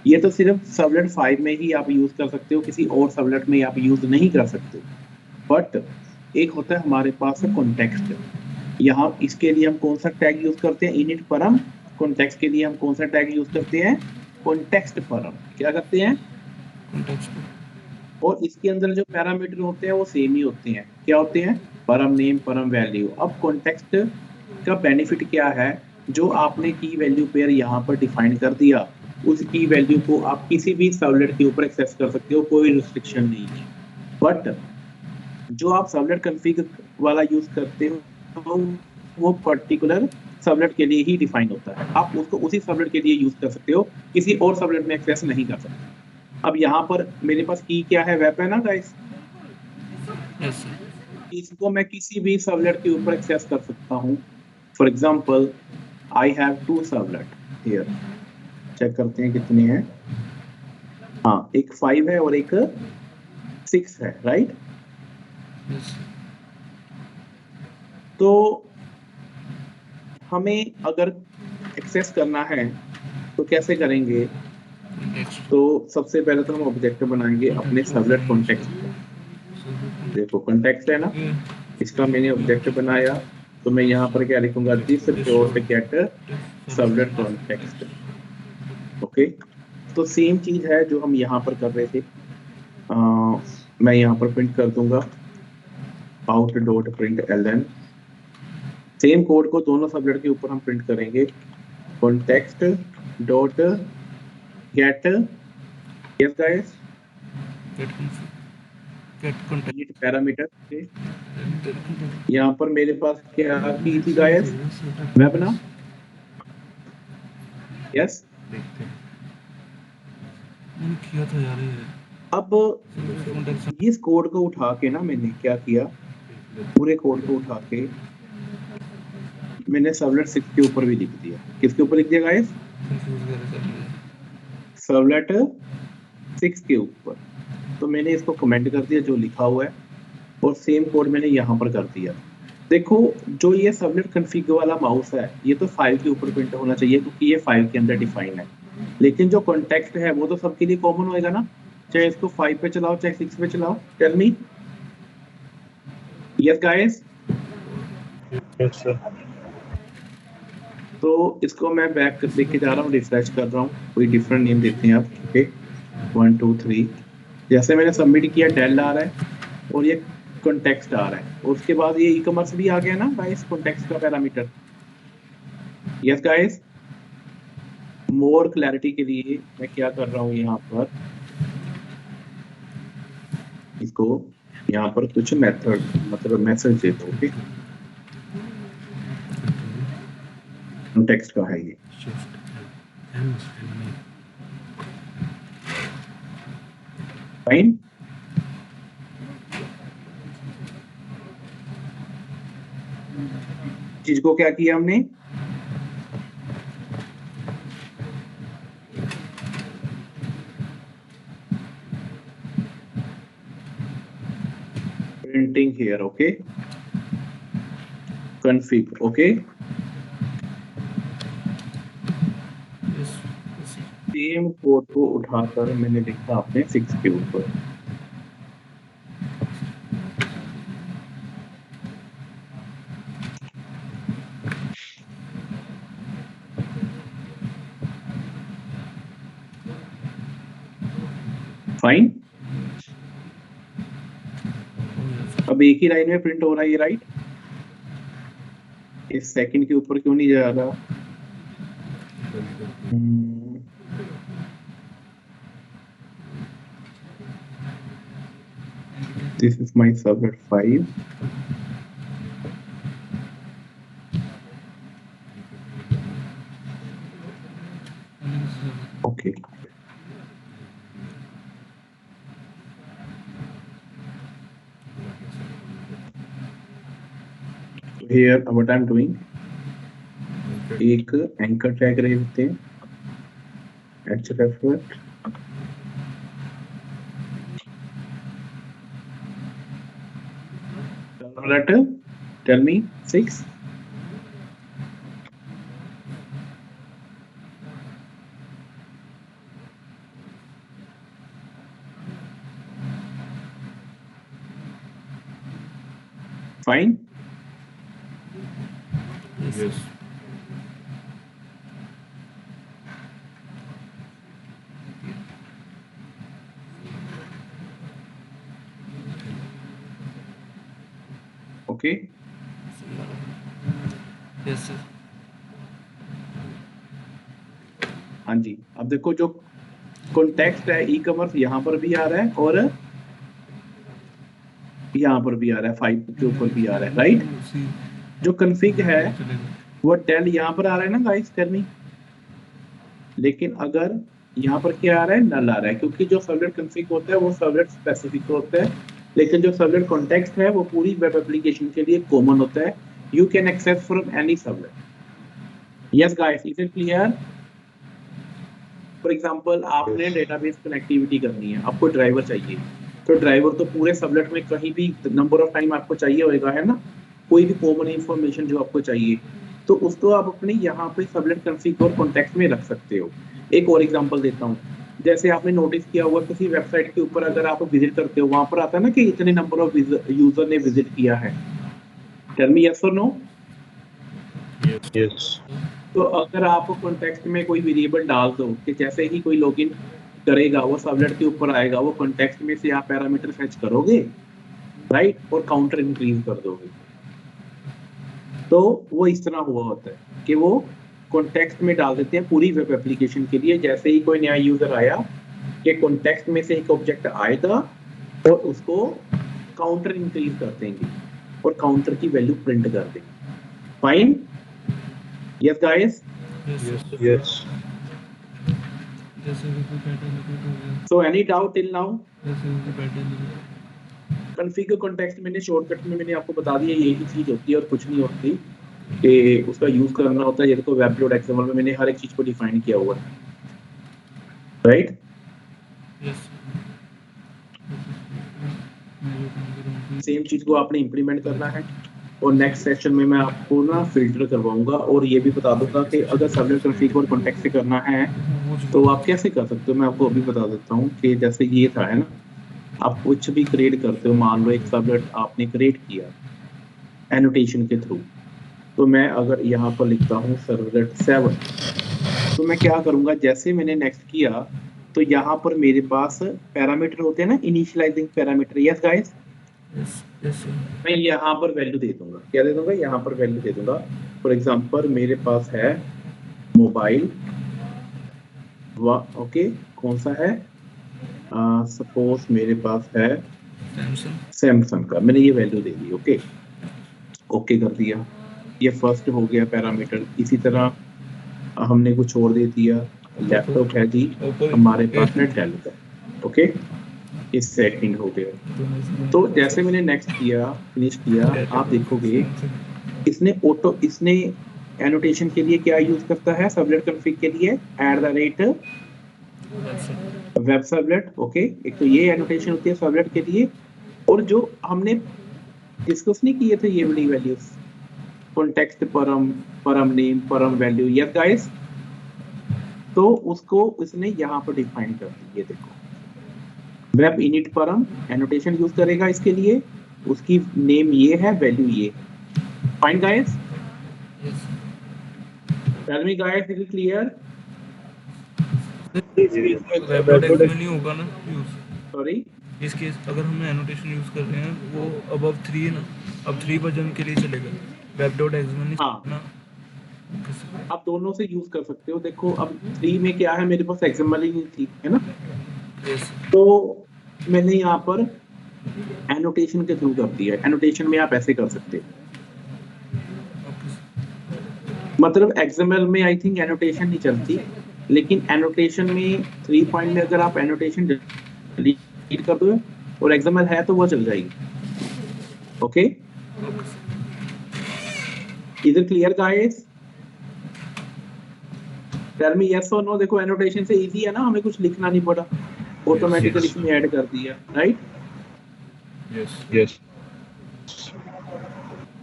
ये तो सिर्फ सर्वलेट 5 में ही आप यूज कर सकते हो, किसी और सर्वलेट में आप यूज नहीं कर सकते। बट एक होता है हमारे पास कॉन्टेक्स्ट, यहाँ इसके लिए हम कौन सा टैग यूज करते हैं? इनिट परम। कॉन्टेक्स्ट के लिए हम कौन सा टैग यूज करते हैं? कॉन्टेक्स्ट परम। क्या करते हैं? और इसके अंदर जो पैरामीटर होते हैं वो सेम ही होते हैं। क्या होते हैं? परम नेम, परम वैल्यू। अब कॉन्टेक्स्ट का बेनिफिट क्या है? जो आपने की वैल्यू पेयर यहाँ पर डिफाइन कर दिया, उस की वैल्यू को आप किसी भी सर्वलेट के ऊपर एक्सेस कर सकते हो, कोई रिस्ट्रिक्शन नहीं है। बट जो आप सर्वलेट कॉन्फ़िग वाला यूज करते हो, तो वो पर्टिकुलर सर्वलेट के लिए ही डिफाइन होता है। आप उसको उसी सर्वलेट के लिए यूज कर सकते हो, किसी और सर्वलेट में एक्सेस नहीं कर सकते। अब यहाँ पर मेरे पास की क्या है? वेब है ना गाइस। इसको मैं किसी भी सर्वलेट के ऊपर एक्सेस कर सकता हूँ। For example, I have 2 servlet here. Check करते हैं कितने हैं। हाँ, एक 5 है और एक 6 है, राइट। तो हमें अगर एक्सेस करना है तो कैसे करेंगे? तो सबसे पहले तो हम ऑब्जेक्ट बनाएंगे अपने सर्वलेट कॉन्टेक्स्ट का। देखो कॉन्टेक्स्ट है ना, इसका मैंने ऑब्जेक्ट बनाया, तो मैं यहाँ पर क्या लिखूंगा? This dot gate servlet context. Okay, तो सेम चीज है जो हम यहाँ पर कर रहे थे। मैं यहाँ पर प्रिंट कर दूंगा out dot print ln। Same code को दोनों सबलेट के ऊपर हम प्रिंट करेंगे, context dot get. Yes guys, get parameter. यहाँ पर मेरे पास क्या की थी गाइस? वेब ना। यस,
किया था यार ये।
अब इस कोड को उठा के ना मैंने क्या किया, पूरे कोड को उठा के मैंने सर्वलेट 6 के ऊपर भी लिख दिया। किसके ऊपर लिख दिया गाइस? सर्वलेट 6 के ऊपर। तो मैंने इसको कमेंट कर दिया जो लिखा हुआ है, और सेम कोड मैंने यहाँ पर कर दिया। देखो, जो ये सर्वलेट कॉन्फ़िग वाला माउस है, ये तो 5 के ऊपर प्रिंट होना चाहिए क्योंकि ये 5 के अंदर डिफाइन है। लेकिन जो कॉन्टेक्स्ट है वो तो सबके लिए कॉमन होएगा ना, चाहे इसको 5 पे चलाओ चाहे 6 पे चलाओ। Tell me. Yes guys,
Yes, sir.
तो इसको मैं बैक लेके जा रहा हूँ, रिफ्रेश कर रहा हूँ, कोई डिफरेंट नेम देते हैं आप। ओके 1 2 3 जैसे मैंने सबमिट किया डेल आ रहा है और ये कॉन्टेक्स्ट आ रहा है, और उसके बाद ये ई कॉमर्स भी आ गया ना गाइस, कॉन्टेक्स्ट का parameter. Yes guys, more clarity के लिए मैं क्या कर रहा हूँ यहाँ पर, इसको यहाँ पर कुछ मेथड मतलब मैसेज देता हूँ। ओके कॉन्टेक्स्ट का है ये।
Shift M and
फाइन, चीज को क्या किया हमने, printing here. Okay config। Okay
Yes.
Same code को उठाकर मैंने लिखा अपने 6 के ऊपर। फाइन, अब एक ही लाइन में प्रिंट हो रहा है ये, राइट। इस सेकंड के ऊपर क्यों नहीं जा रहा? This is my subnet 5. Okay. So here what I'm doing, एक एंकर टैग रहे होते हैं, href letter, tell me 6. Fine.
yes.
Okay.
Yes sir.
हाँ जी, अब देखो जो कॉन्टेक्स्ट है ई कॉमर्स यहाँ पर भी आ रहा है और यहाँ पर भी आ रहा है, 5 के ऊपर भी आ रहा है, राइट। जो कॉन्फ़िग है वो टेल यहाँ पर आ रहा है ना गाइस, टेल मी। लेकिन अगर यहाँ पर क्या आ रहा है, नल आ रहा है, क्योंकि जो सर्वलेट कॉन्फ़िग होता है वो सर्वलेट स्पेसिफिक होता है, लेकिन जो सर्वलेट कॉन्टेक्स्ट है वो पूरी वेब एप्लीकेशन के लिए कॉमन होता है। You can access from any servlet. Yes guys, is it clear? For example आपने डेटाबेस कनेक्टिविटी करनी है, आपको ड्राइवर चाहिए, तो ड्राइवर तो पूरे सबलेट में कहीं भी नंबर ऑफ टाइम आपको चाहिए होगा, है ना। कोई भी कॉमन इंफॉर्मेशन जो आपको चाहिए तो उसको आप अपने यहाँ पे सबलेट कॉन्फ़िग और कॉन्टेक्स्ट में रख सकते हो। एक और एग्जांपल देता हूँ, जैसे आपने नोटिस किया होगा किसी वेबसाइट के ऊपर अगर आप विजिट करते हो, वहां पर आता है ना कि इतने नंबर ऑफ यूजर ने विजिट किया है। टेल मी यस और नो।
Yes.
तो अगर आप कॉन्टेक्स्ट में कोई वेरिएबल डाल दो कि जैसे ही कोई लॉगिन करेगा वो सबलेट के ऊपर आएगा, वो कॉन्टेक्स्ट में से आप पैरामीटर फेच करोगे, राइट, और काउंटर इंक्रीज कर दोगे। तो वो इस तरह हुआ होता है कि वो कॉन्टेक्स्ट में डाल देते हैं पूरी वेब एप्लीकेशन के लिए। जैसे ही कोई नया यूजर आया कि कॉन्टेक्स्ट में से एक ऑब्जेक्ट आएगा और उसको काउंटर इंक्रीज कर देंगे और काउंटर की वैल्यू प्रिंट कर देंगे। Fine, yes guys.
Yes.
जैसे कि कोई पैटर्न रिपीट हो गया,
so any doubt till now?
जैसे कि पैटर्न
कॉन्फ़िगर कॉन्टेक्स्ट मैंने शॉर्टकट में मैंने आपको बता दिया, यही चीज होती है और कुछ नहीं होती कि उसका यूज करना होता है। ये देखो वेबलोड एक्सएमएल में मैंने हर एक चीज को डिफाइन किया हुआ है, राइट।
यस
सेम चीज को आपने इंप्लीमेंट करना है और नेक्स्ट सेशन में मैं आपको ना फिल्टर करवाऊंगा और ये भी बता दूंगा कि अगर सबलेट कॉन्फ़िग और कॉन्टेक्स्ट से करना है तो आप कैसे कर सकते हो। मैं आपको अभी बता देता हूँ कि जैसे ये था, है ना, आप कुछ भी क्रिएट करते हो, मान लो एक सबलेट आपने क्रिएट किया एनोटेशन के थ्रू, तो मैं अगर यहाँ पर लिखता हूँ सर्वलेट 7, तो मैं क्या करूंगा, जैसे मैंने नेक्स्ट किया तो यहाँ पर मेरे पास पैरामीटर होते हैं ना, initialising parameter. Yes guys,
yes yes sir.
मैं यहाँ पर वैल्यू दे दूंगा। क्या दे दूंगा? यहाँ पर वैल्यू दे दूंगा। फॉर एग्जांपल मेरे पास है मोबाइल, ओके, कौन सा है? सपोज मेरे पास है
सैमसंग।
सैमसंग का, मैंने ये वैल्यू दे दी। ओके, ओके कर दिया। ये फर्स्ट हो गया पैरामीटर। इसी तरह हमने कुछ और दे दिया। लैपटॉप है जी, हमारे पास है डेल का। ओके, ये सेकंड हो गया। तो जैसे मैंने नेक्स्ट किया, फिनिश किया, आप देखोगे इसने एनोटेशन के लिए क्या यूज करता है? सर्वलेट कॉन्फ़िग के लिए वेब सर्वलेट। ओके, एक तो ये एनोटेशन होती है सर्वलेट के लिए। और जो हमने डिस्कस नहीं किए थे ये वाली वैल्यूज, कॉन्टेक्स्ट परम, परम नेम, परम वैल्यू। यस गाइस, तो उसको इसने यहाँ पर डिफाइन कर दी। ये देखो, web init param annotation use करेगा इसके लिए, उसकी नेम ये है, वैल्यू ये। Fine guys, tell me guys, is it clear?
Web dot XML नहीं होगा ना यूज?
सॉरी,
इस केस अगर हम एनोटेशन यूज कर रहे हैं वो अबव 3 है ना, अब 3 वर्जन के लिए चलेगा वेब डॉट एक्सएमएल नहीं
हाँ,
ना?
आप दोनों से यूज कर सकते हो। देखो अब 3 में क्या है, मेरे पास एक्सएमएल ही नहीं थी, है ना,
यस
तो मैंने यहाँ पर एनोटेशन के थ्रू कर दिया। एनोटेशन में आप ऐसे कर सकते हो, मतलब एक्सएमएल में आई थिंक एनोटेशन नहीं चलती, लेकिन एनोटेशन में 3 पॉइंट में अगर आप एनोटेशन डिलीट कर दो और एक्सएमएल है तो वो चल जाएगी। Okay, is it clear guys? Tell me yes और नो। देखो एनोटेशन से इजी है ना, हमें कुछ लिखना नहीं पड़ा, ऑटोमेटिकली
yes.
इसमें ऐड कर दिया, राइट?
Yes.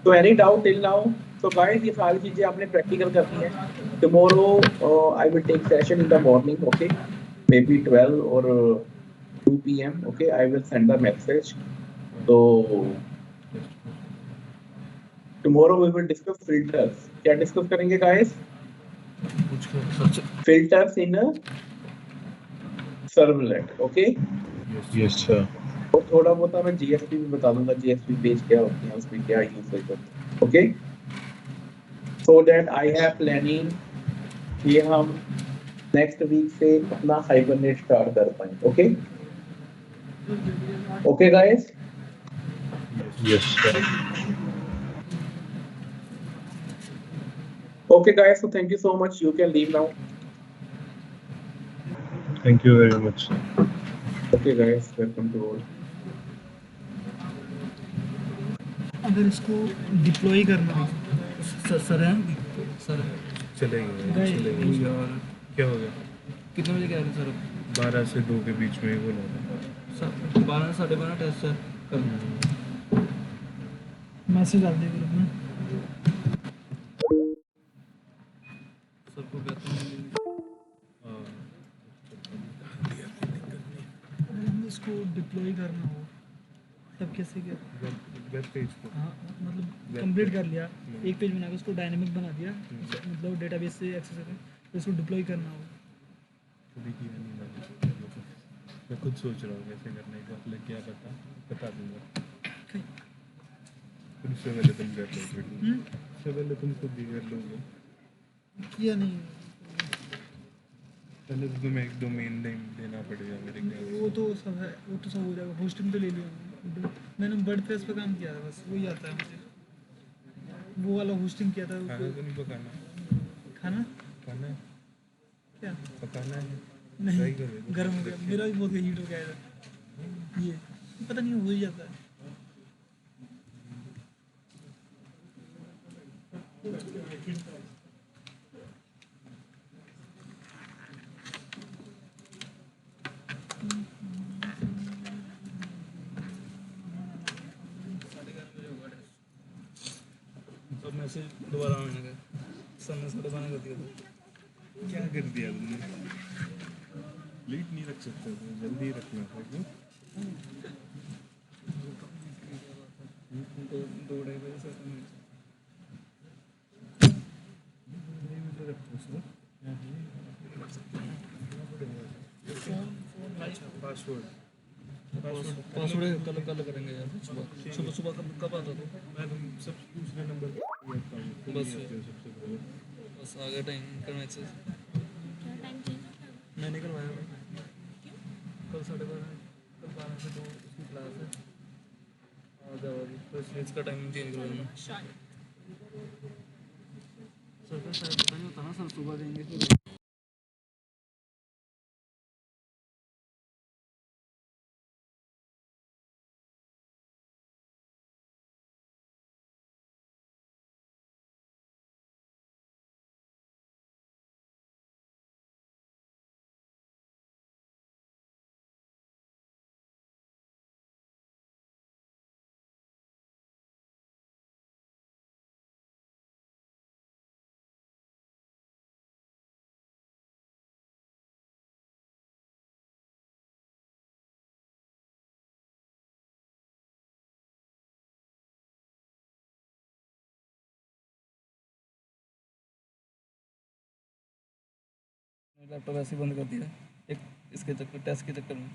तो एनी डाउट टिल नाउ? तो गाइस ये सारी चीजें आपने प्रैक्टिकल करनी है। Tomorrow I will take session in the morning, okay, may be 12 और 2 PM, okay, I will send the message. तो tomorrow we will discuss filters. क्या डिस्कस करेंगे गाइस?
कुछ कर search.
Filters in servlet. Okay,
Yes, sir.
और थोड़ा बहुत मैं जीएसपी भी बता दूंगा, जीएसपी पेज क्या होती है, उसमें क्या यूज होता है। Okay, so that I have planning ये हम नेक्स्ट वीक से अपना हाइबरनेट स्टार्ट कर पाएं। Okay, okay guys,
Yes, sir.
Okay guys, so thank you so much, you can leave now.
Thank you very much.
Okay guys, welcome to all.
अगर इसको deploy करना है सर है sir
चलेंगे
गए।
चलेंगे।
यार
क्या हो गया?
कितने बजे कह रहे हैं सर?
12 से 2 के बीच में वो ना।
सर 12 12:30 टेस्ट सर कल।
मैसेज डाल दे ग्रुप में।
सर को कहता हूँ
अगर इसको डिप्लॉय करना हो तब कैसे क्या?
वेब पेज को।
हाँ मतलब कंप्लीट कर लिया, एक पेज बना के उसको डायनेमिक बना दिया, मतलब डेटाबेस से एक्सेस करें, तो इसको डिप्लॉय करना हो।
कभी किया नहीं मैंने। मैं खुद सोच रहा हूँ कैसे करने का, लग गया बता दूंगा। फिर उससे पहले तुम कर लोगे। उससे पहले तुम खुद ही कर लोगे।
किया नहीं,
पहले तो तुम्हें एक डोमेन नेम देना पड़ेगा मेरे ख्याल से।
वो तो सब है, वो तो सब हो जाएगा। होस्टिंग तो ले लिया मैंने, वर्डप्रेस पे काम किया था, बस वही आता है मुझे। वो वाला होस्टिंग किया था।
खाना तो नहीं पकाना।
खाना
खाना है,
क्या?
पकाना है।
नहीं,
ट्राई करो।
गर्म हो गया मेरा भी, बहुत हीट हो गया था ये, पता नहीं हो ही जाता है।
अब मैसेज दोबारा आने का सर ने 12:30 कर दिया था।
क्या कर दिया तुमने? लेट नहीं रख सकते थे, जल्दी रखना था। क्यों?
तो 2 ढाई बजे सर ने
पासवर्ड
पासवर्ड कल कल करेंगे यार सुबह सुबह सुबह कब आता तू
मैं तुम सब दूसरे नंबर पे रखता हूँ तुम
बस।
ही आते हो सबसे पहले
बस आ गया टाइम करना एक्सेस
क्या टाइम चेंज होता है?
मैं नहीं करवाया भाई। कल 12:30 कल 12 से 2 उसकी क्लास है आ जाओ अभी तो इसलिए इसका टाइमिंग चेंज कर देना
Sure.
सर का शायद पता नहीं होता ना सर सुबह देंगे फिर लैपटॉप ऐसे ही बंद कर दिया एक इसके चक्कर टेस्ट के चक्कर में